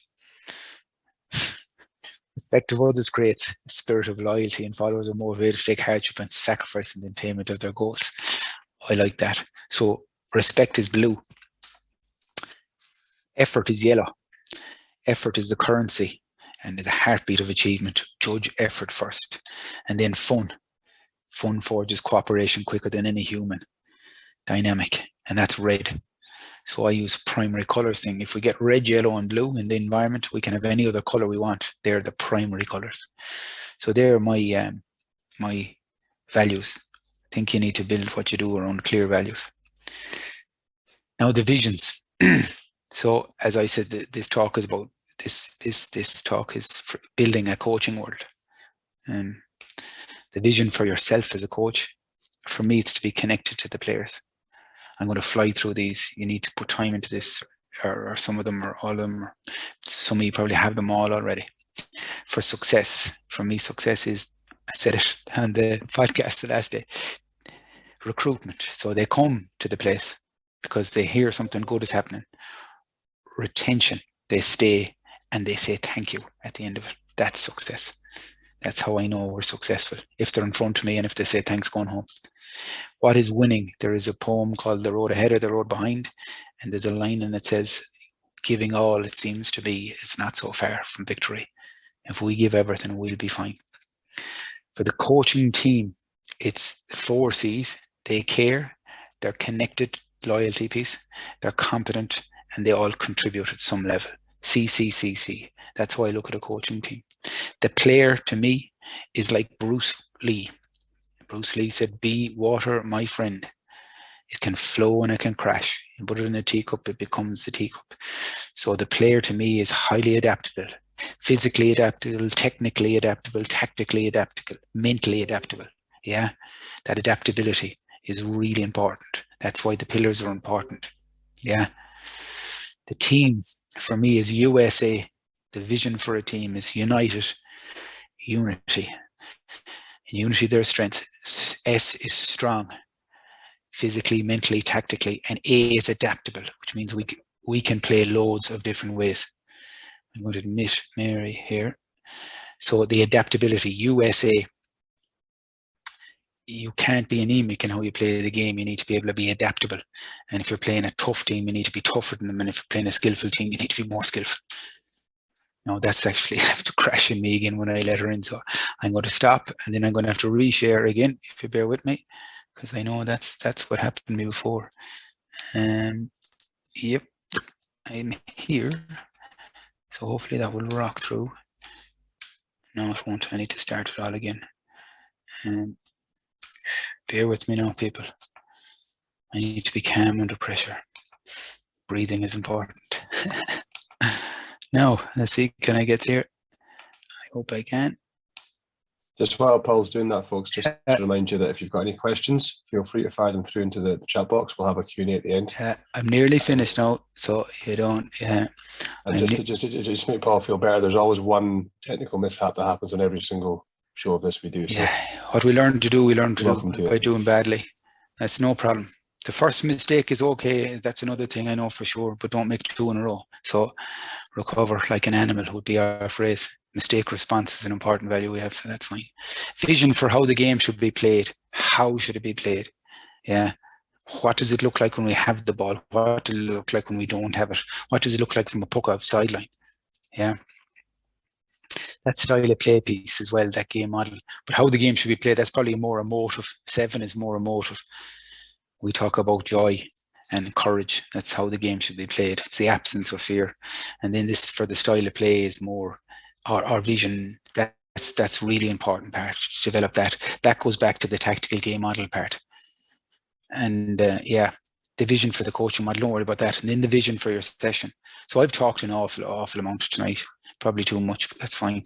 Respect of others creates a spirit of loyalty, and followers are motivated to take hardship and sacrifice in the attainment of their goals. I like that. So respect is blue. Effort is yellow. Effort is the currency and the heartbeat of achievement. Judge effort first. And then fun. Fun forges cooperation quicker than any human dynamic, and that's red. So I use primary colors thing. If we get red, yellow, and blue in the environment, we can have any other color we want. They're the primary colors. So they're my my values. I think you need to build what you do around clear values. Now the visions. So as I said, this talk is about this talk is for building a coaching world. The vision for yourself as a coach, for me, it's to be connected to the players. I'm going to fly through these. You need to put time into this, or some of them, or all of them. Or some of you probably have them all already. For success, for me, success is, I said it on the podcast the last day, recruitment. So they come to the place because they hear something good is happening. Retention, they stay and they say thank you at the end of it. That's success. That's how I know we're successful. If they're in front of me and if they say thanks going home. What is winning? There is a poem called The Road Ahead or The Road Behind, and there's a line and it says, giving all it seems to be is not so far from victory. If we give everything, we'll be fine. For the coaching team, it's 4 C's. They care, they're connected, loyalty piece, they're competent, and they all contribute at some level. C. That's how I look at a coaching team. The player, to me, is like Bruce Lee. Bruce Lee said, be water, my friend. It can flow and it can crash. You put it in a teacup, it becomes the teacup. So the player, to me, is highly adaptable. Physically adaptable, technically adaptable, tactically adaptable, mentally adaptable. Yeah, that adaptability is really important. That's why the pillars are important. Yeah. The team, for me, is USA. The vision for a team is united, unity. In unity, their strength. S is strong, physically, mentally, tactically, and A is adaptable, which means we can play loads of different ways. I'm going to admit Mary here. So the adaptability, USA, you can't be anemic in how you play the game. You need to be able to be adaptable. And if you're playing a tough team, you need to be tougher than them. And if you're playing a skillful team, you need to be more skillful. No, that's actually, I have to crash in me again when I let her in. So I'm going to stop and then I'm going to have to reshare again, if you bear with me, because I know that's what happened to me before. Yep, I'm here. So hopefully that will rock through. No, it won't. I need to start it all again. Bear with me now, people. I need to be calm under pressure. Breathing is important. Now, let's see, can I get there? I hope I can. Just while Paul's doing that, folks, just to remind you that if you've got any questions, feel free to fire them through into the chat box. We'll have a Q&A at the end. I'm nearly finished now, so you don't... And just to make Paul feel better, there's always one technical mishap that happens on every single show of this we do. So yeah, what we learn to do, we learn to do by doing badly. That's no problem. The first mistake is okay. That's another thing I know for sure, but don't make 2 in a row. So recover like an animal would be our phrase. Mistake response is an important value we have, so that's fine. Vision for how the game should be played. How should it be played? Yeah. What does it look like when we have the ball? What does it look like when we don't have it? What does it look like from a puck out sideline? Yeah. That style of play piece as well, that game model. But how the game should be played, that's probably more emotive. 7 is more emotive. We talk about joy and courage. That's how the game should be played. It's the absence of fear. And then this, for the style of play, is more our vision. That's really important part, to develop that. That goes back to the tactical game model part. And yeah, the vision for the coaching model, don't worry about that. And then the vision for your session. So I've talked an awful amount tonight, probably too much, but that's fine.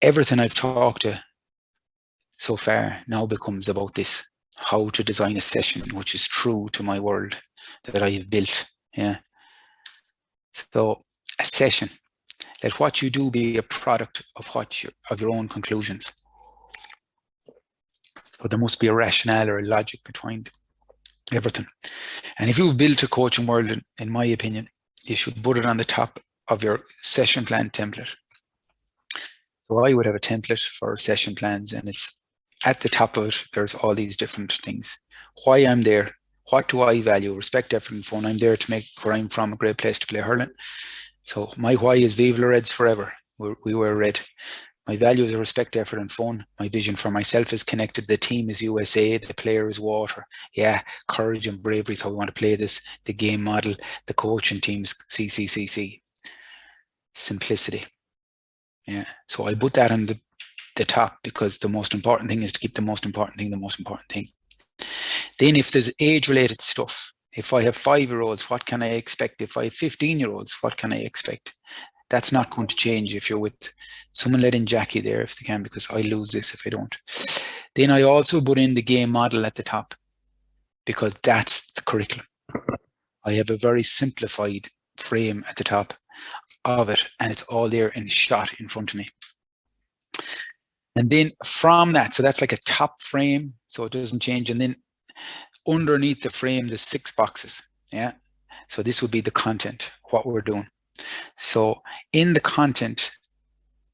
Everything I've talked to so far now becomes about this, how to design a session which is true to my world that I have built. Yeah. So a session, let what you do be a product of your own conclusions. So there must be a rationale or a logic behind everything. And if you've built a coaching world, in my opinion, you should put it on the top of your session plan template. So I would have a template for session plans, and it's at the top of it, there's all these different things. Why I'm there, what do I value? Respect, effort, and fun. I'm there to make where I'm from a great place to play hurling. So my why is Vive le Reds forever. We wear red. My values are respect, effort, and fun. My vision for myself is connected. The team is USA. The player is water. Yeah, courage and bravery is how we want to play this. The game model, the coaching teams, CCCC. Simplicity. Yeah, so I put that on the top because the most important thing is to keep the most important thing the most important thing. Then if there's age-related stuff, if I have 5-year-olds, what can I expect? If I have 15-year-olds, what can I expect? That's not going to change if you're with someone. Let in Jackie there if they can, because I lose this if I don't. Then I also put in the game model at the top because that's the curriculum. I have a very simplified frame at the top of it, and it's all there in shot in front of me. And then from that, so that's like a top frame, so it doesn't change. And then underneath the frame, there's 6 boxes. Yeah. So this would be the content, what we're doing. So in the content,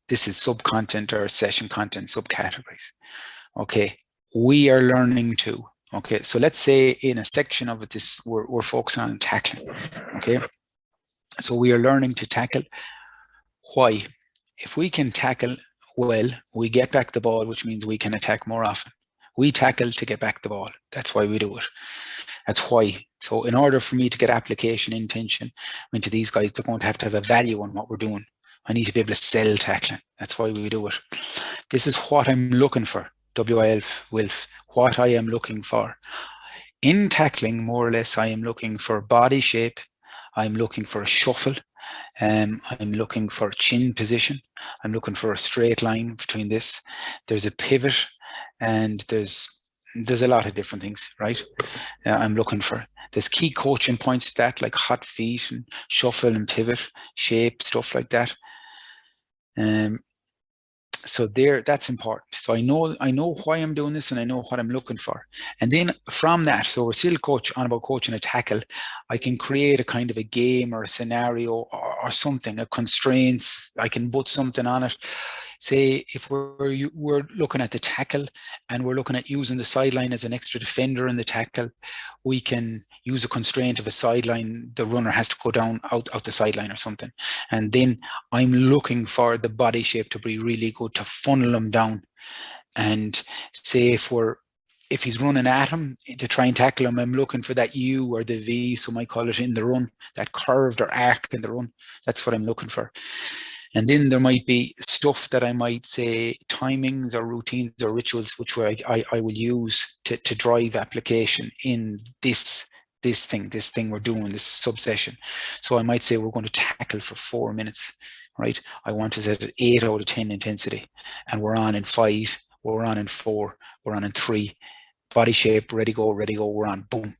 this is sub-content or session content, subcategories. Okay. We are learning to. Okay. So let's say in a section of it, this we're focusing on tackling. Okay. So we are learning to tackle. Why? If we can tackle well, we get back the ball, which means we can attack more often. We tackle to get back the ball. That's why we do it. That's why. So in order for me to get application intention into these guys, they're going to have a value on what we're doing. I need to be able to sell tackling. That's why we do it. This is what I'm looking for. WILF, what I am looking for. In tackling, more or less, I am looking for body shape. I'm looking for a shuffle. I'm looking for chin position. I'm looking for a straight line between this. There's a pivot, and there's a lot of different things, right? I'm looking for. There's key coaching points to that, like hot feet and shuffle and pivot, shape, stuff like that. So there, that's important. So I know why I'm doing this, and I know what I'm looking for. And then from that, so we're still on about coaching a tackle. I can create a kind of a game or a scenario or something, a constraints. I can put something on it. Say if we're looking at the tackle and we're looking at using the sideline as an extra defender in the tackle, we can use a constraint of a sideline. The runner has to go down out the sideline or something. And then I'm looking for the body shape to be really good to funnel him down. And say if he's running at him to try and tackle him, I'm looking for that U or the V, so I call it in the run, that curved or arc in the run. That's what I'm looking for. And then there might be stuff that I might say timings or routines or rituals, which I will use to drive application in this thing we're doing, this subsession. So I might say we're going to tackle for 4 minutes, right? I want to set an 8 out of 10 intensity, and we're on in 5, we're on in 4, we're on in 3. Body shape, ready, go, we're on, boom.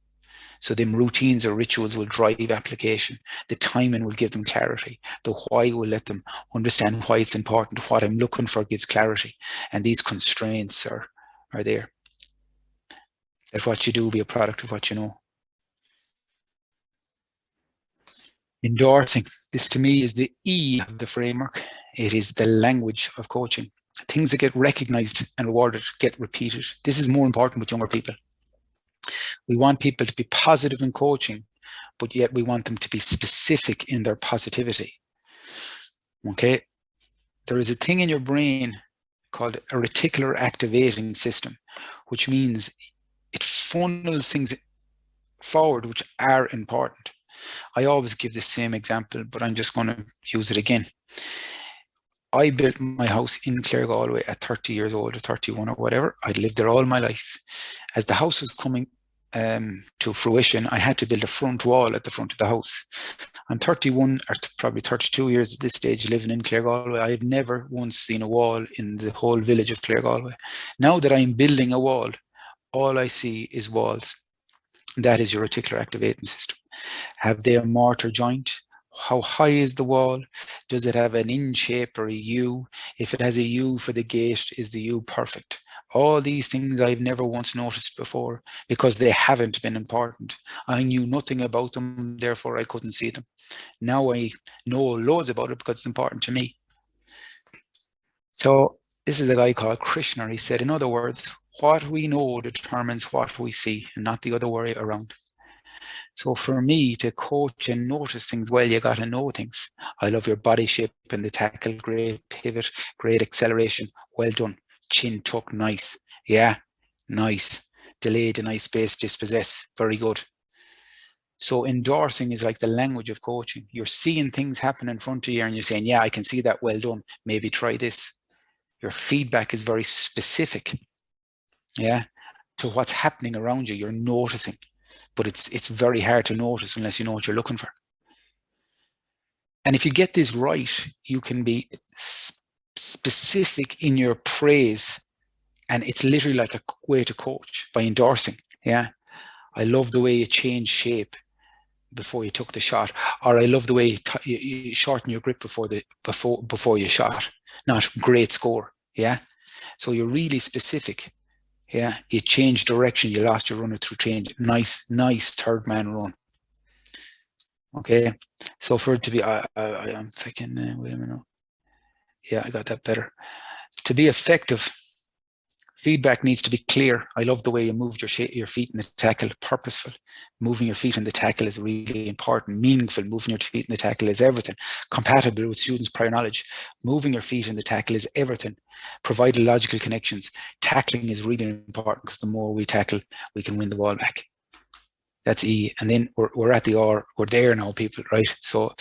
So them routines or rituals will drive application. The timing will give them clarity. The why will let them understand why it's important. What I'm looking for gives clarity. And these constraints are there. Let what you do be a product of what you know. Endorsing. This to me is the E of the framework. It is the language of coaching. Things that get recognized and rewarded get repeated. This is more important with younger people. We want people to be positive in coaching, but yet we want them to be specific in their positivity. Okay? There is a thing in your brain called a reticular activating system, which means it funnels things forward which are important. I always give the same example, but I'm just going to use it again. I built my house in Clare, Galway at 30 years old or 31 or whatever. I'd lived there all my life. As the house was coming to fruition, I had to build a front wall at the front of the house. I'm 31 or probably 32 years at this stage living in Clare, Galway. I have never once seen a wall in the whole village of Clare, Galway. Now that I'm building a wall, all I see is walls. That is your reticular activating system. Have they a mortar joint? How high is the wall? Does it have an in shape or a U? If it has a U for the gate, is the U perfect? All these things I've never once noticed before because they haven't been important. I knew nothing about them, therefore I couldn't see them. Now I know loads about it because it's important to me. So this is a guy called Krishna. He said, in other words, what we know determines what we see and not the other way around. So for me to coach and notice things, well, you got to know things. I love your body shape and the tackle, great pivot, great acceleration, well done. Chin tuck, nice. Yeah, nice. Delay, deny space, dispossess, very good. So endorsing is like the language of coaching. You're seeing things happen in front of you and you're saying, yeah, I can see that, well done. Maybe try this. Your feedback is very specific, yeah, to what's happening around you. You're noticing, but it's very hard to notice unless you know what you're looking for. And if you get this right, you can be specific in your praise, and it's literally like a way to coach by endorsing. Yeah, I love the way you changed shape before you took the shot, or I love the way you shorten your grip before you shot. Not great score. Yeah, so you're really specific. Yeah, you changed direction, you lost your runner through change. Nice third man run. Okay, so for it to be, I'm thinking, wait a minute. Yeah, I got that better. To be effective, feedback needs to be clear. I love the way you moved your feet in the tackle, purposeful. Moving your feet in the tackle is really important. Meaningful, moving your feet in the tackle is everything. Compatible with students' prior knowledge. Moving your feet in the tackle is everything. Provide logical connections. Tackling is really important because the more we tackle, we can win the ball back. That's E. And then we're at the R. We're there now, people, right? So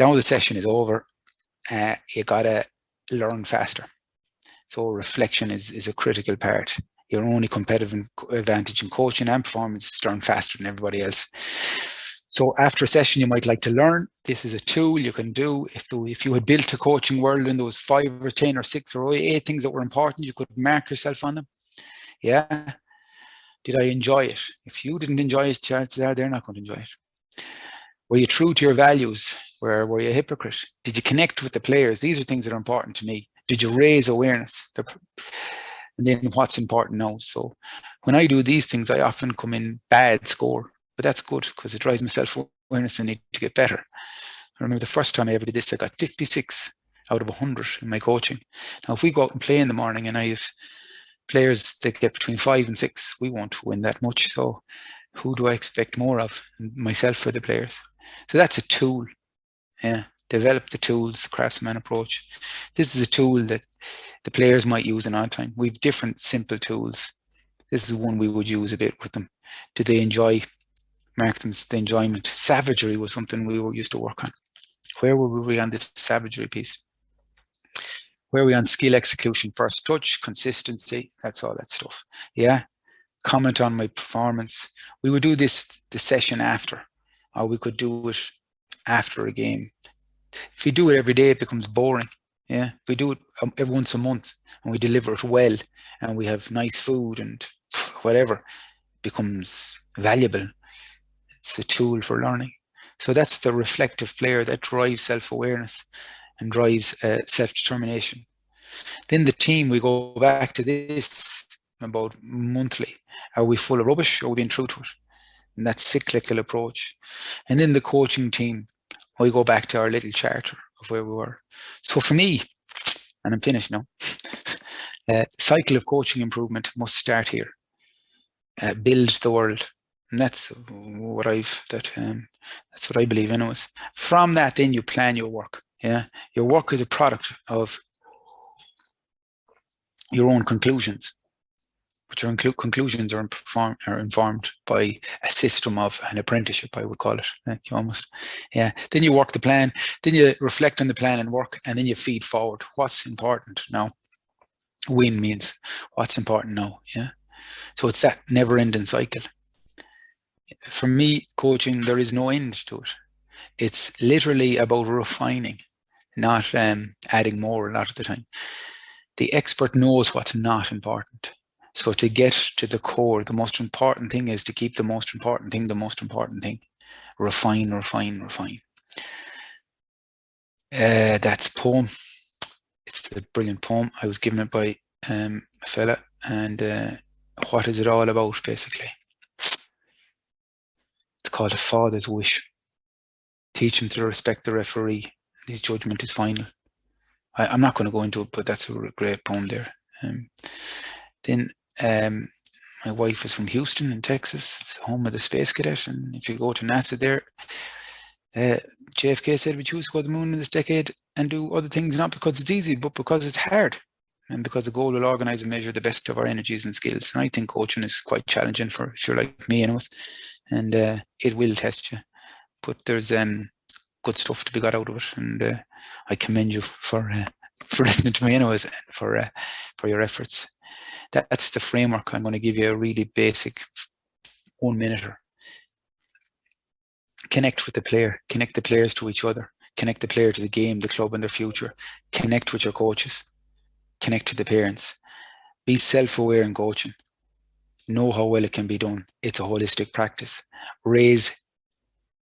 now the session is over. You gotta learn faster. So reflection is a critical part. Your only competitive advantage in coaching and performance is to learn faster than everybody else. So after a session, you might like to learn. This is a tool you can do. If you had built a coaching world and there was 5 or 10 or 6 or 8 things that were important, you could mark yourself on them. Yeah. Did I enjoy it? If you didn't enjoy it, chances are they're not going to enjoy it. Were you true to your values? Were you a hypocrite? Did you connect with the players? These are things that are important to me. Did you raise awareness? And then what's important now? So when I do these things, I often come in bad score, but that's good because it drives my self-awareness and I need to get better. I remember the first time I ever did this, I got 56 out of 100 in my coaching. Now, if we go out and play in the morning and I have players that get between 5 and 6, we won't win that much. So who do I expect more of? Myself or the players? So that's a tool. Yeah. Develop the tools, craftsman approach. This is a tool that the players might use in our time. We have different simple tools. This is one we would use a bit with them. Did they enjoy? Mark them the enjoyment. Savagery was something we used to work on. Where were we on this savagery piece? Where are we on skill execution? First touch, consistency, that's all that stuff. Yeah. Comment on my performance. We would do this the session after, or we could do it after a game. If we do it every day, it becomes boring. Yeah. If we do it once a month and we deliver it well and we have nice food and whatever, it becomes valuable. It's a tool for learning. So that's the reflective player that drives self-awareness and drives self-determination. Then the team, we go back to this about monthly. Are we full of rubbish or are we being true to it? And that cyclical approach. And then the coaching team, we go back to our little charter of where we were. So for me, and I'm finished now, cycle of coaching improvement must start here. Build the world. And that's what that's what I believe in. From that, then you plan your work. Yeah, your work is a product of your own conclusions, but your conclusions are informed by a system of an apprenticeship, I would call it. Almost, yeah. Then you work the plan. Then you reflect on the plan and work, and then you feed forward. What's important now? Win means what's important now. Yeah. So it's that never-ending cycle. For me, coaching, there is no end to it. It's literally about refining, not adding more a lot of the time. The expert knows what's not important. So to get to the core, the most important thing is to keep the most important thing the most important thing. Refine, refine, refine. That's a poem. It's a brilliant poem. I was given it by a fella, and what is it all about, basically? It's called A Father's Wish. Teach him to respect the referee. His judgment is final. I'm not going to go into it, but that's a great poem there. Then my wife is from Houston in Texas. It's home of the Space Cadet. And if you go to NASA there, JFK said we choose to go to the moon in this decade and do other things, not because it's easy, but because it's hard. And because the goal will organize and measure the best of our energies and skills. And I think coaching is quite challenging for, if you're like me, anyways. And it will test you. But there's good stuff to be got out of it. And I commend you for listening to me, anyways, and for your efforts. That's the framework. I'm going to give you a really basic 1 minuter. Connect with the player. Connect the players to each other. Connect the player to the game, the club, and their future. Connect with your coaches. Connect to the parents. Be self-aware in coaching. Know how well it can be done. It's a holistic practice. Raise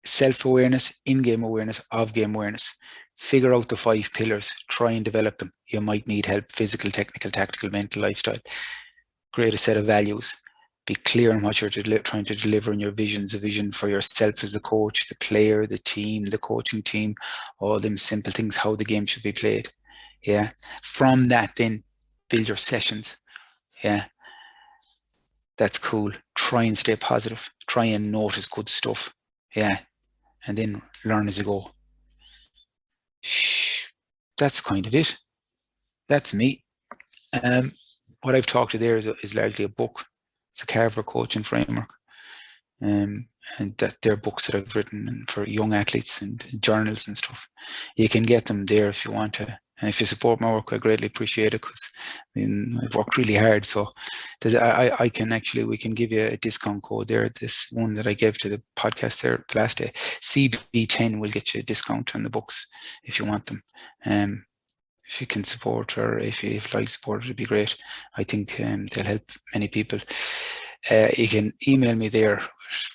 self-awareness, in-game awareness, off-game awareness. Figure out the 5 pillars. Try and develop them. You might need help: physical, technical, tactical, mental, lifestyle. Create a set of values. Be clear on what you're trying to deliver in your visions, a vision for yourself as the coach, the player, the team, the coaching team, all them simple things, how the game should be played. Yeah. From that, then build your sessions. Yeah. That's cool. Try and stay positive. Try and notice good stuff. Yeah. And then learn as you go. That's kind of it. That's me. What I've talked to there is largely a book. It's a Carver coaching framework. And that they're books that I've written for young athletes and journals and stuff. You can get them there if you want to. And if you support my work, I greatly appreciate it, because I've worked really hard. So I can actually, we can give you a discount code there. This one that I gave to the podcast there the last day, CB10 will get you a discount on the books if you want them. If you can support, or if you like support, it'd be great. I think they'll help many people. You can email me there.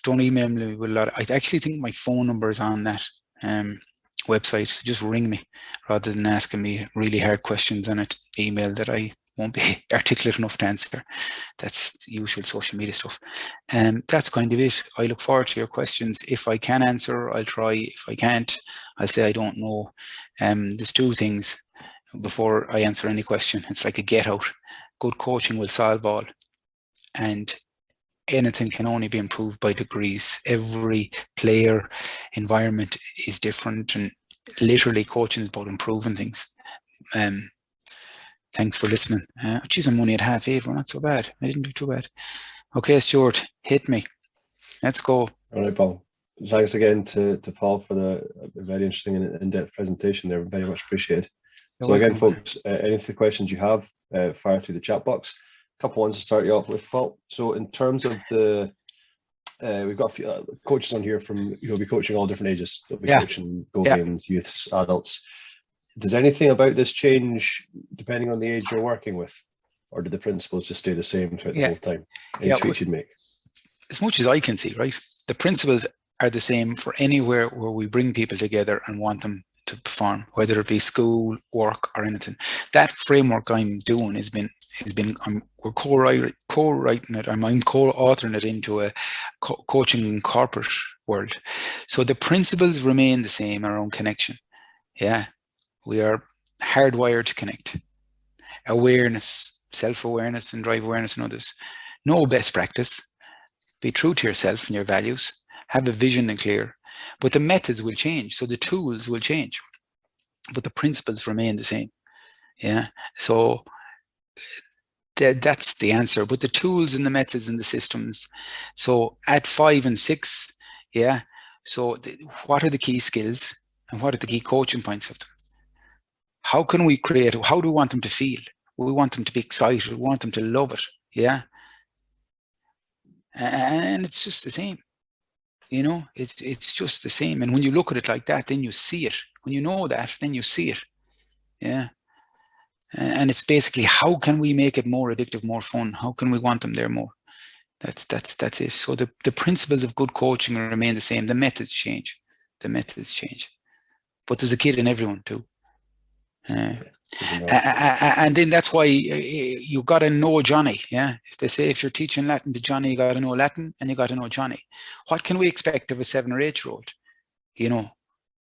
Don't email me with a lot. I actually think my phone number is on that website, so just ring me rather than asking me really hard questions on an email that I won't be articulate enough to answer. That's the usual social media stuff. That's kind of it. I look forward to your questions. If I can answer, I'll try. If I can't, I'll say I don't know. There's 2 things before I answer any question. It's like a get out. Good coaching will solve all, and anything can only be improved by degrees. Every player environment is different, and literally coaching is about improving things. Thanks for listening. Geez, I'm only at 8:30. We're not so bad. I didn't do too bad. Okay, Stuart, hit me. Let's go. All right, Paul. Thanks again to Paul for the very interesting and in-depth presentation there. Very much appreciated. So again, folks, any of the questions you have, fire through the chat box. A couple ones to start you off with, Paul. So in terms of the, we've got a few coaches on here from, you'll be coaching all different ages. They'll be coaching Go Games, youths, adults. Does anything about this change depending on the age you're working with, or do the principles just stay the same throughout the whole time? Any tweaks you'd make? As much as I can see, right? The principles are the same for anywhere where we bring people together and want them to perform, whether it be school, work, or anything. That framework I'm doing we're co-writing it. I'm co-authoring it into a coaching in corporate world. So the principles remain the same around connection. Yeah, we are hardwired to connect. Awareness, self-awareness, and drive awareness in others. Know best practice. Be true to yourself and your values. Have a vision and clear. But the methods will change, so the tools will change, but the principles remain the same. Yeah, so that's the answer. But the tools and the methods and the systems. So at 5 and 6, yeah. So what are the key skills and what are the key coaching points of them? How can we create? How do we want them to feel? We want them to be excited. We want them to love it. Yeah, and it's just the same. You know, it's just the same. And when you look at it like that, then you see it. When you know that, then you see it. Yeah. And it's basically, how can we make it more addictive, more fun? How can we want them there more? That's it. So the principles of good coaching remain the same. The methods change. The methods change. but there's a kid in everyone too. And then that's why you got to know Johnny. Yeah, if they say if you're teaching Latin to Johnny, you got to know Latin and you got to know Johnny. What can we expect of a 7 or 8-year-old? You know,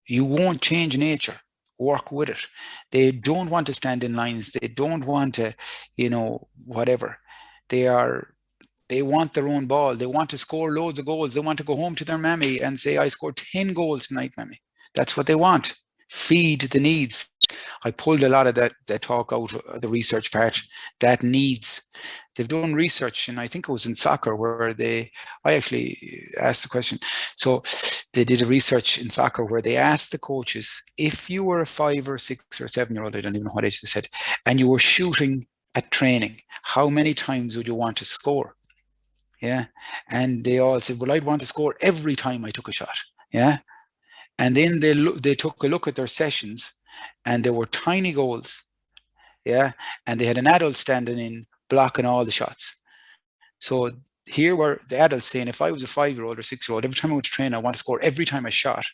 you won't change nature. Work with it. They don't want to stand in lines. They don't want to, you know, whatever. They want their own ball. They want to score loads of goals. They want to go home to their mammy and say, I scored 10 goals tonight, mammy. That's what they want. Feed the needs. I pulled a lot of that talk out of the research part, that needs. They've done research, and I think it was in soccer where I actually asked the question. So they did a research in soccer where they asked the coaches, if you were a 5 or 6 or 7-year-old, I don't even know what age they said, and you were shooting at training, how many times would you want to score? Yeah. And they all said, well, I'd want to score every time I took a shot. Yeah. And then they took a look at their sessions, and there were tiny goals. Yeah. And they had an adult standing in blocking all the shots. So here were the adults saying, if I was a 5-year-old or 6-year-old, every time I went to train, I want to score every time I shot.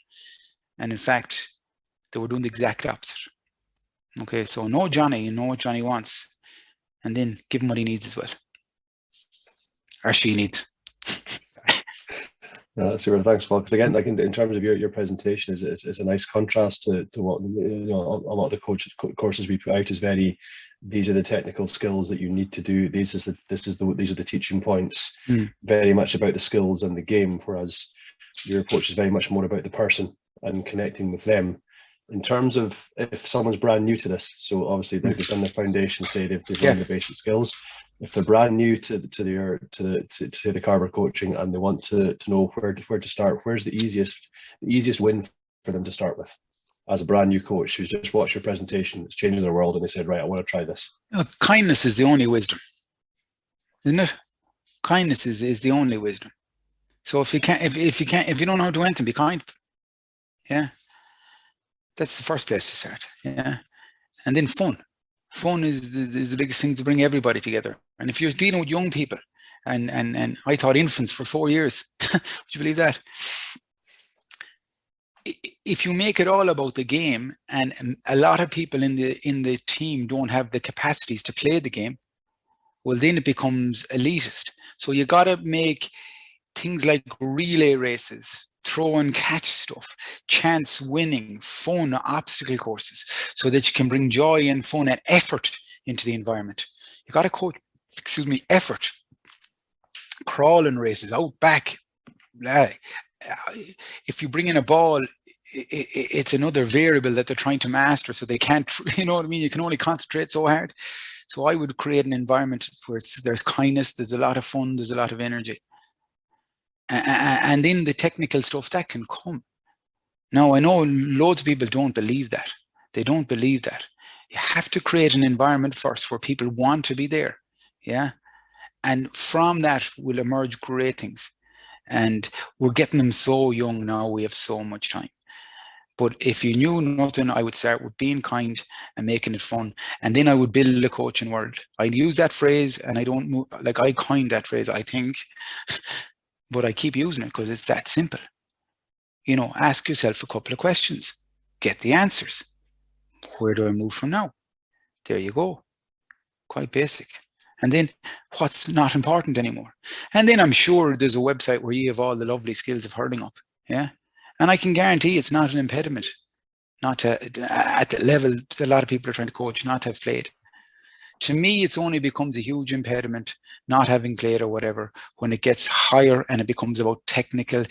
And in fact, they were doing the exact opposite. Okay. So know Johnny, you know what Johnny wants, and then give him what he needs as well. Or she needs. Super, thanks, Paul. Because again, like in terms of your presentation, is a nice contrast to what, you know, a lot of the courses we put out is very, these are the technical skills that you need to do. These are the teaching points. Very much about the skills and the game. Whereas your approach is very much more about the person and connecting with them. In terms of if someone's brand new to this, so obviously they've done their foundation, say they've learned the basic skills. If they're brand new to the Carver coaching and they want to know where to start, where's the easiest win for them to start with as a brand new coach who's just watched your presentation, it's changing their world, and they said, right, I want to try this? Kindness is the only wisdom, isn't it? Kindness is the only wisdom. So if you don't know how to do anything, be kind. Yeah. That's the first place to start. Yeah. And then fun. Fun is the biggest thing to bring everybody together. And if you're dealing with young people, and I taught infants for 4 years, would you believe that? If you make it all about the game, and a lot of people in the team don't have the capacities to play the game, well, then it becomes elitist. So you got to make things like relay races, throw and catch stuff, chance winning, fun obstacle courses, so that you can bring joy and fun and effort into the environment. You got to coach, effort. Crawling races, out back. If you bring in a ball, it's another variable that they're trying to master, so they can't, you know what I mean? You can only concentrate so hard. So I would create an environment where there's kindness, there's a lot of fun, there's a lot of energy. And then the technical stuff that can come. Now, I know loads of people don't believe that. They don't believe that. You have to create an environment first where people want to be there. Yeah. And from that will emerge great things. And we're getting them so young now, we have so much time. But if you knew nothing, I would start with being kind and making it fun. And then I would build a coaching world. I use that phrase, and I don't, like, I coined that phrase, I think. But I keep using it because it's that simple. You know, ask yourself a couple of questions, get the answers. Where do I move from now? There you go. Quite basic. And then what's not important anymore? And then I'm sure there's a website where you have all the lovely skills of hurling up. Yeah. And I can guarantee it's not an impediment, not to, at the level that a lot of people are trying to coach, not to have played. To me, it's only becomes a huge impediment, not having played or whatever, when it gets higher and it becomes about technical,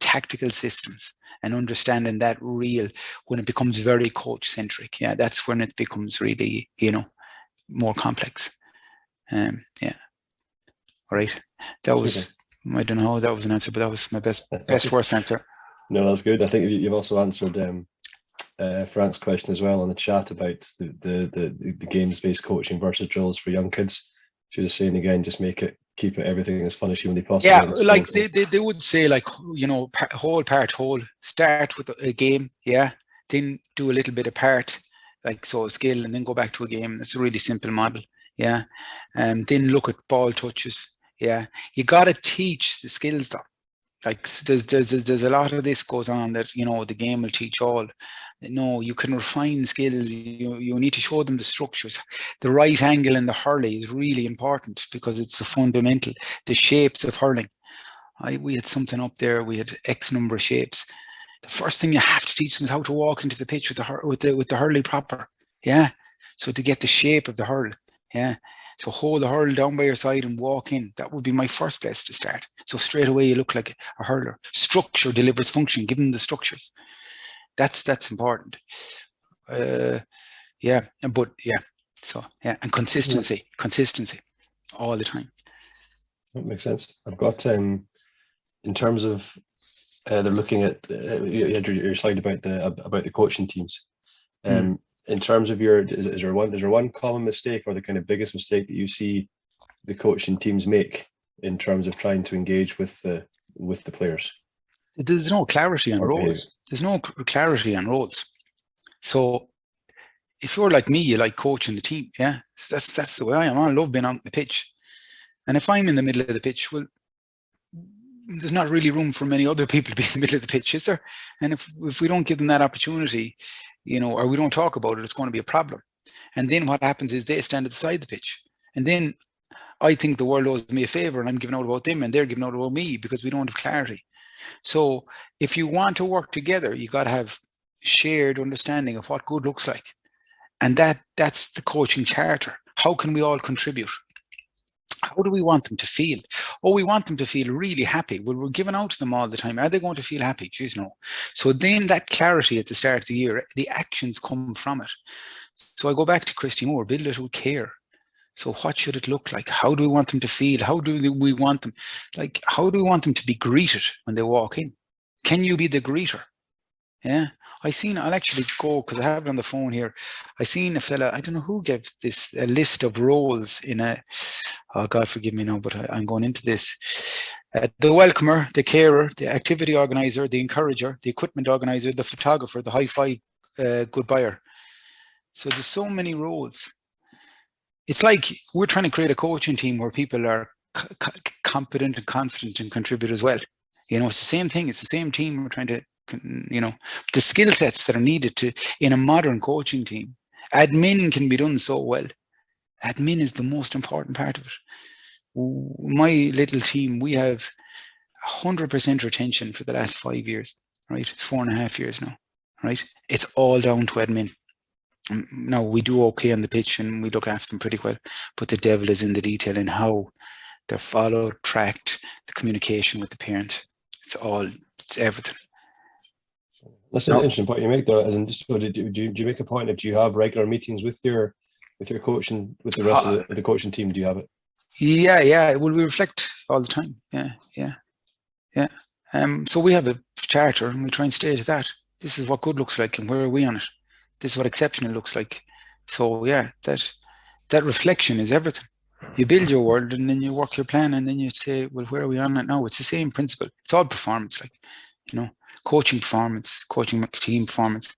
tactical systems and understanding that real, when it becomes very coach centric. Yeah, that's when it becomes really, you know, more complex. Yeah. All right. That was, I don't know how that was an answer, but that was my best worst answer. No, that's good. I think you've also answered Frank's question as well on the chat about the games-based coaching versus drills for young kids. She was saying again, just keep everything as fun as humanly possible. Yeah, like they would say, like, you know, whole. Start with a game, yeah, then do a little bit of part, like so skill, and then go back to a game. That's a really simple model, yeah. Then look at ball touches, yeah. You got to teach the skills though. Like there's a lot of this goes on that, you know, the game will teach all. No, you can refine skills. You need to show them the structures. The right angle in the hurley is really important because it's a fundamental. The shapes of hurling. We had something up there. We had X number of shapes. The first thing you have to teach them is how to walk into the pitch with the hurley proper. Yeah. So to get the shape of the hurl. Yeah. So hold the hurl down by your side and walk in. That would be my first place to start. So straight away you look like a hurler. Structure delivers function. Give them the structures. That's important. Yeah, but yeah. So yeah, and consistency all the time. That makes sense. I've got in terms of they're looking at you had your slide about the coaching teams. In terms of is there one common mistake or the kind of biggest mistake that you see the coaching teams make in terms of trying to engage with the players? There's no clarity on roles. There's no clarity on roles. So if you're like me, you like coaching the team. Yeah, that's the way I am. I love being on the pitch. And if I'm in the middle of the pitch, well, there's not really room for many other people to be in the middle of the pitch, is there? And if we don't give them that opportunity, you know, or we don't talk about it, it's going to be a problem. And then what happens is they stand at the side of the pitch. And then I think the world owes me a favor and I'm giving out about them and they're giving out about me because we don't have clarity. So if you want to work together, you got to have shared understanding of what good looks like. And that's the coaching charter. How can we all contribute? How do we want them to feel? Oh, we want them to feel really happy. Well, we're giving out to them all the time. Are they going to feel happy? Jeez, no. So then that clarity at the start of the year, the actions come from it. So I go back to Christy Moore, build it with care. So what should it look like? How do we want them to feel? How do we want them? Like, how do we want them to be greeted when they walk in? Can you be the greeter? Yeah, I'll actually go, because I have it on the phone here. I seen a fella, I don't know who gave this, a list of roles in oh God, forgive me now, but I'm going into this. The welcomer, the carer, the activity organizer, the encourager, the equipment organizer, the photographer, the high five good buyer. So there's so many roles. It's like we're trying to create a coaching team where people are competent and confident and contribute as well. You know, it's the same thing. It's the same team. We're trying to, you know, the skill sets that are needed in a modern coaching team. Admin can be done so well. Admin is the most important part of it. My little team, we have 100% retention for the last 5 years, right? It's 4.5 years now, right? It's all down to admin. Now, we do okay on the pitch and we look after them pretty well, but the devil is in the detail in how they're followed, tracked, the communication with the parent. It's everything. That's an interesting point you make there. As in, so do you make a point of, do you have regular meetings with your coaching, with the rest of the coaching team? Do you have it? Yeah. Well, we reflect all the time. Yeah. So we have a charter and we try and stay to that. This is what good looks like and where are we on it? This is what exceptional looks like. So yeah, that reflection is everything. You build your world and then you work your plan and then you say, well, where are we on it now? It's the same principle. It's all performance, like, you know, coaching performance, coaching team performance.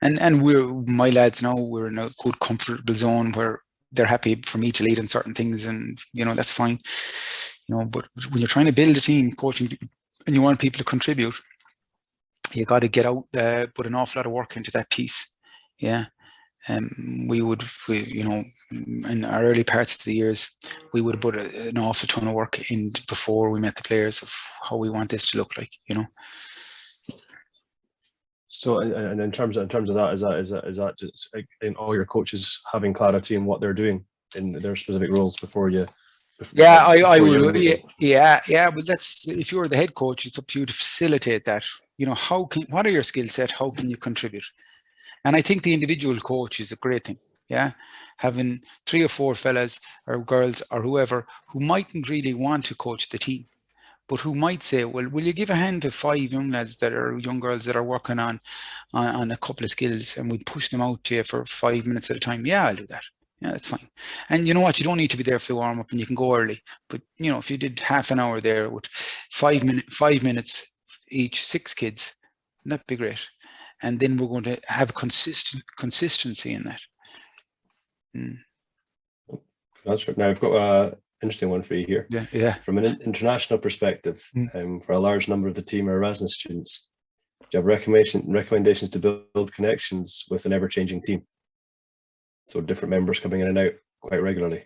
And my lads now, we're in a good, comfortable zone where they're happy for me to lead in certain things and, you know, that's fine. You know, but when you're trying to build a team, coaching, and you want people to contribute, you got to get out, put an awful lot of work into that piece. Yeah. We you know, in our early parts of the years, we would put an awful ton of work in before we met the players of how we want this to look like, you know. So, and in terms of that, is that just in all your coaches having clarity in what they're doing in their specific roles before you? Yeah, I would. Yeah. But that's, if you're the head coach, it's up to you to facilitate that. You know, what are your skill set? How can you contribute? And I think the individual coach is a great thing. Yeah, having 3 or 4 fellas or girls or whoever who mightn't really want to coach the team, but who might say, well, will you give a hand to 5 young lads young girls that are working on a couple of skills, and we push them out to you for 5 minutes at a time? Yeah, I'll do that. Yeah, that's fine. And you know what? You don't need to be there for the warm up, and you can go early. But you know, if you did half an hour there with 5 minutes each, 6 kids, that'd be great. And then we're going to have consistency in that. That's right. Now I've got interesting one for you here. Yeah. From an international perspective, for a large number of the team are Erasmus students. Do you have recommendations to build connections with an ever-changing team? So different members coming in and out quite regularly.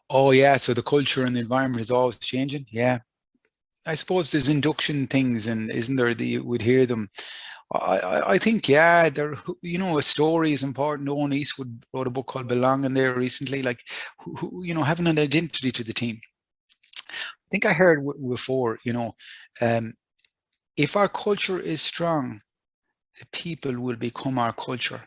Oh yeah, so the culture and the environment is always changing. Yeah, I suppose there's induction things, and isn't there that you would hear them? I think, yeah, there, you know, a story is important. Owen Eastwood wrote a book called Belonging there recently, like, you know, having an identity to the team. I think I heard before, you know, if our culture is strong, the people will become our culture.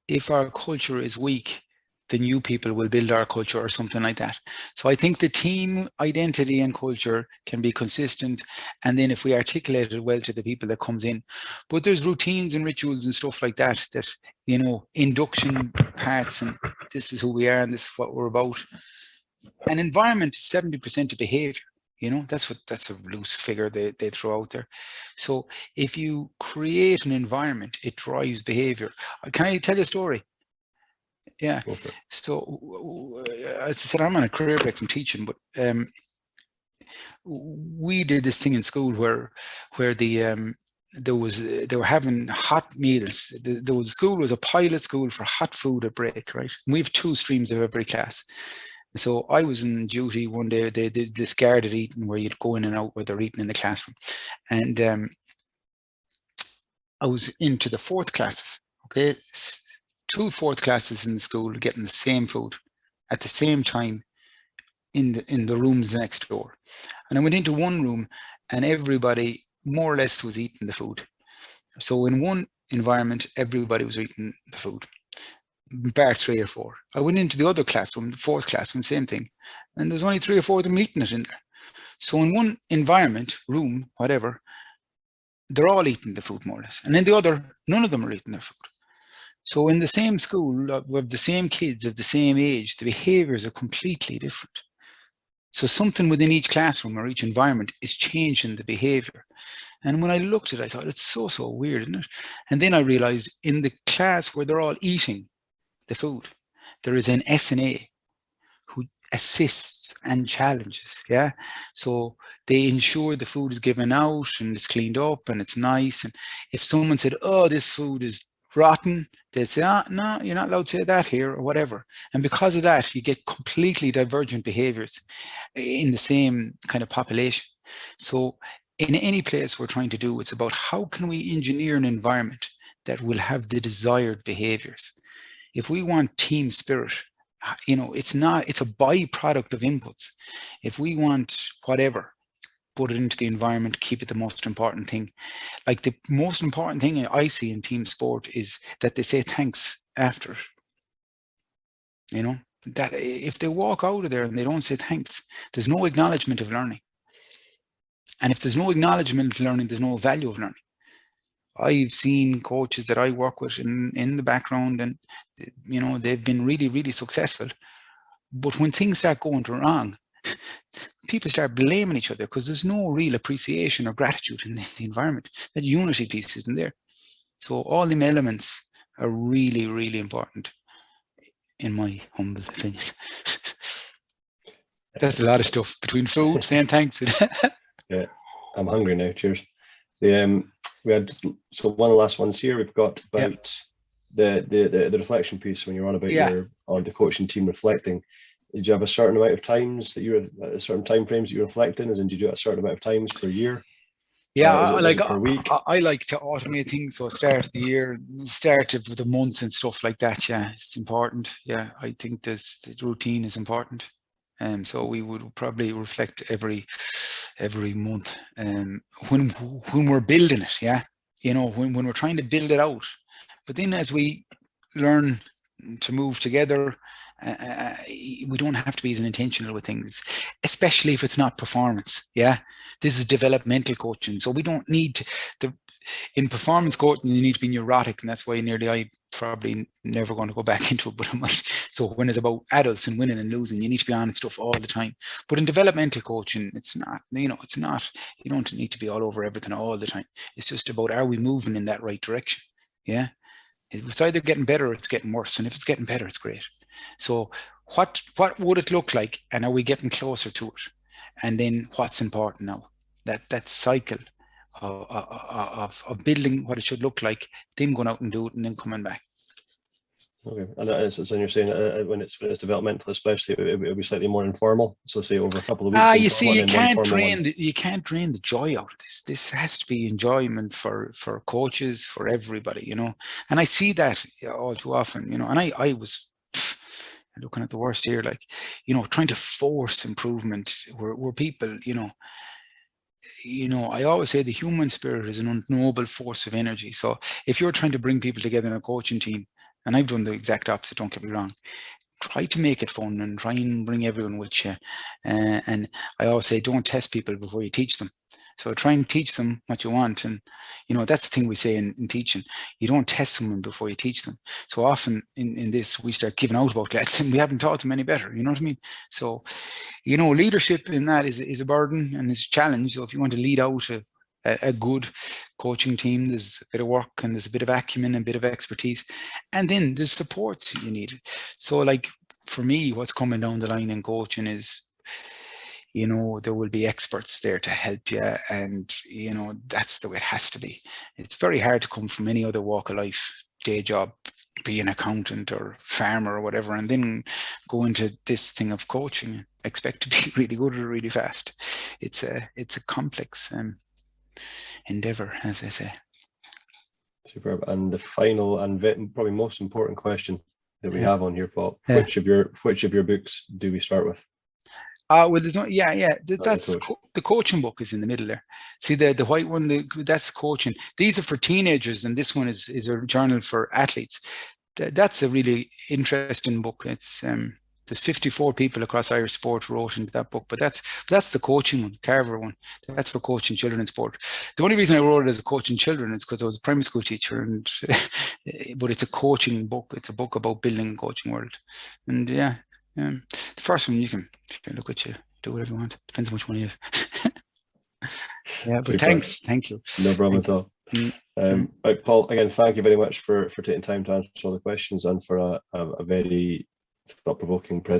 If our culture is weak, the new people will build our culture, or something like that. So I think the team identity and culture can be consistent, and then if we articulate it well to the people that comes in. But there's routines and rituals and stuff like that, that, you know, induction parts, and this is who we are and this is what we're about. An environment is 70% of behavior. You know, that's a loose figure they throw out there. So if you create an environment, it drives behavior. Can I tell you a story? Yeah. So as I said, I'm on a career break from teaching, but we did this thing in school where they were having hot meals. The school was a pilot school for hot food at break, right? And we have 2 streams of every class. So I was in duty one day. They did this guarded eating where you'd go in and out where they're eating in the classroom, and I was into the 4th classes. Okay, 2 4th classes in the school getting the same food at the same time in the rooms next door. And I went into one room and everybody more or less was eating the food. So in one environment, everybody was eating the food, bar 3 or 4. I went into the other classroom, the 4th classroom, same thing. And there's only 3 or 4 of them eating it in there. So in one environment, room, whatever, they're all eating the food more or less. And in the other, none of them are eating their food. So in the same school, with the same kids of the same age, the behaviors are completely different. So something within each classroom or each environment is changing the behavior. And when I looked at it, I thought, it's so weird, isn't it? And then I realized in the class where they're all eating the food, there is an S&A who assists and challenges. Yeah. So they ensure the food is given out and it's cleaned up and it's nice. And if someone said, oh, this food is rotten, they'd say, no, you're not allowed to say that here, or whatever. And because of that, you get completely divergent behaviors in the same kind of population. So in any place we're trying to do, it's about how can we engineer an environment that will have the desired behaviors. If we want team spirit, you know, it's a byproduct of inputs. If we want whatever, put it into the environment, keep it the most important thing. Like the most important thing I see in team sport is that they say thanks after it. You know, that if they walk out of there and they don't say thanks, there's no acknowledgement of learning. And if there's no acknowledgement of learning, there's no value of learning. I've seen coaches that I work with in the background, and you know, they've been really, really successful. But when things start going wrong, people start blaming each other because there's no real appreciation or gratitude in the environment. That unity piece isn't there. So all them elements are really, really important, in my humble opinion. That's a lot of stuff between food, saying thanks. Yeah, I'm hungry now. Cheers. We had, so one of the last ones here. We've got about the reflection piece when you're on about the coaching team reflecting. Did you have a certain amount of times that you were certain time frames that you reflect in? As in, did you do a certain amount of times per year? Yeah, per week? I like to automate things. So start of the year, start of the months and stuff like that. Yeah, it's important. Yeah, I think the routine is important. And so we would probably reflect every month. When we're building it, yeah, you know, when we're trying to build it out. But then as we learn to move together, we don't have to be as intentional with things, especially if it's not performance. Yeah, this is developmental coaching, so we don't need in performance coaching you need to be neurotic, and that's why nearly I probably never going to go back into it, but I might. So when it's about adults and winning and losing, you need to be on stuff all the time. But in developmental coaching, it's not, you know, it's not, you don't need to be all over everything all the time. It's just about, are we moving in that right direction? Yeah, it's either getting better or it's getting worse, and if it's getting better, it's great. So what would it look like, and are we getting closer to it? And then what's important now? That cycle of building what it should look like, then going out and do it, and then coming back. Okay, and as you're saying, when it's developmental, especially, it would be slightly more informal. So say over a couple of weeks. You see, you can't drain the joy out of this. This has to be enjoyment for coaches, for everybody, you know. And I see that all too often, you know. And I was looking at the worst here, like, you know, trying to force improvement where people, you know, I always say the human spirit is an unknowable force of energy. So if you're trying to bring people together in a coaching team, and I've done the exact opposite, don't get me wrong, try to make it fun and try and bring everyone with you. And I always say, don't test people before you teach them. So try and teach them what you want. And, you know, that's the thing we say in teaching. You don't test someone before you teach them. So often in this, we start giving out about that and we haven't taught them any better. You know what I mean? So, you know, leadership in that is a burden and is a challenge. So if you want to lead out a good coaching team, there's a bit of work and there's a bit of acumen and a bit of expertise. And then there's supports you need. So like for me, what's coming down the line in coaching is, you know, there will be experts there to help you. And, you know, that's the way it has to be. It's very hard to come from any other walk of life, day job, be an accountant or farmer or whatever, and then go into this thing of coaching and expect to be really good or really fast. It's a complex endeavor, as I say. Superb. And the final and probably most important question that we have on here, Paul, which of your books do we start with? Well, there's no, that's the coaching book is in the middle there. See the white one, that's coaching. These are for teenagers, and this one is a journal for athletes. That's a really interesting book. It's there's 54 people across Irish sport wrote into that book, but that's the coaching one, Carver one. That's for coaching children in sport. The only reason I wrote it as a coaching children is because I was a primary school teacher, and but it's a coaching book. It's a book about building a coaching world. And the first one you can look at, you do whatever you want. Depends how much money you have. Yeah, but thanks, thank you. No problem at all. Right, Paul, again, thank you very much for taking time to answer all the questions and for a very thought-provoking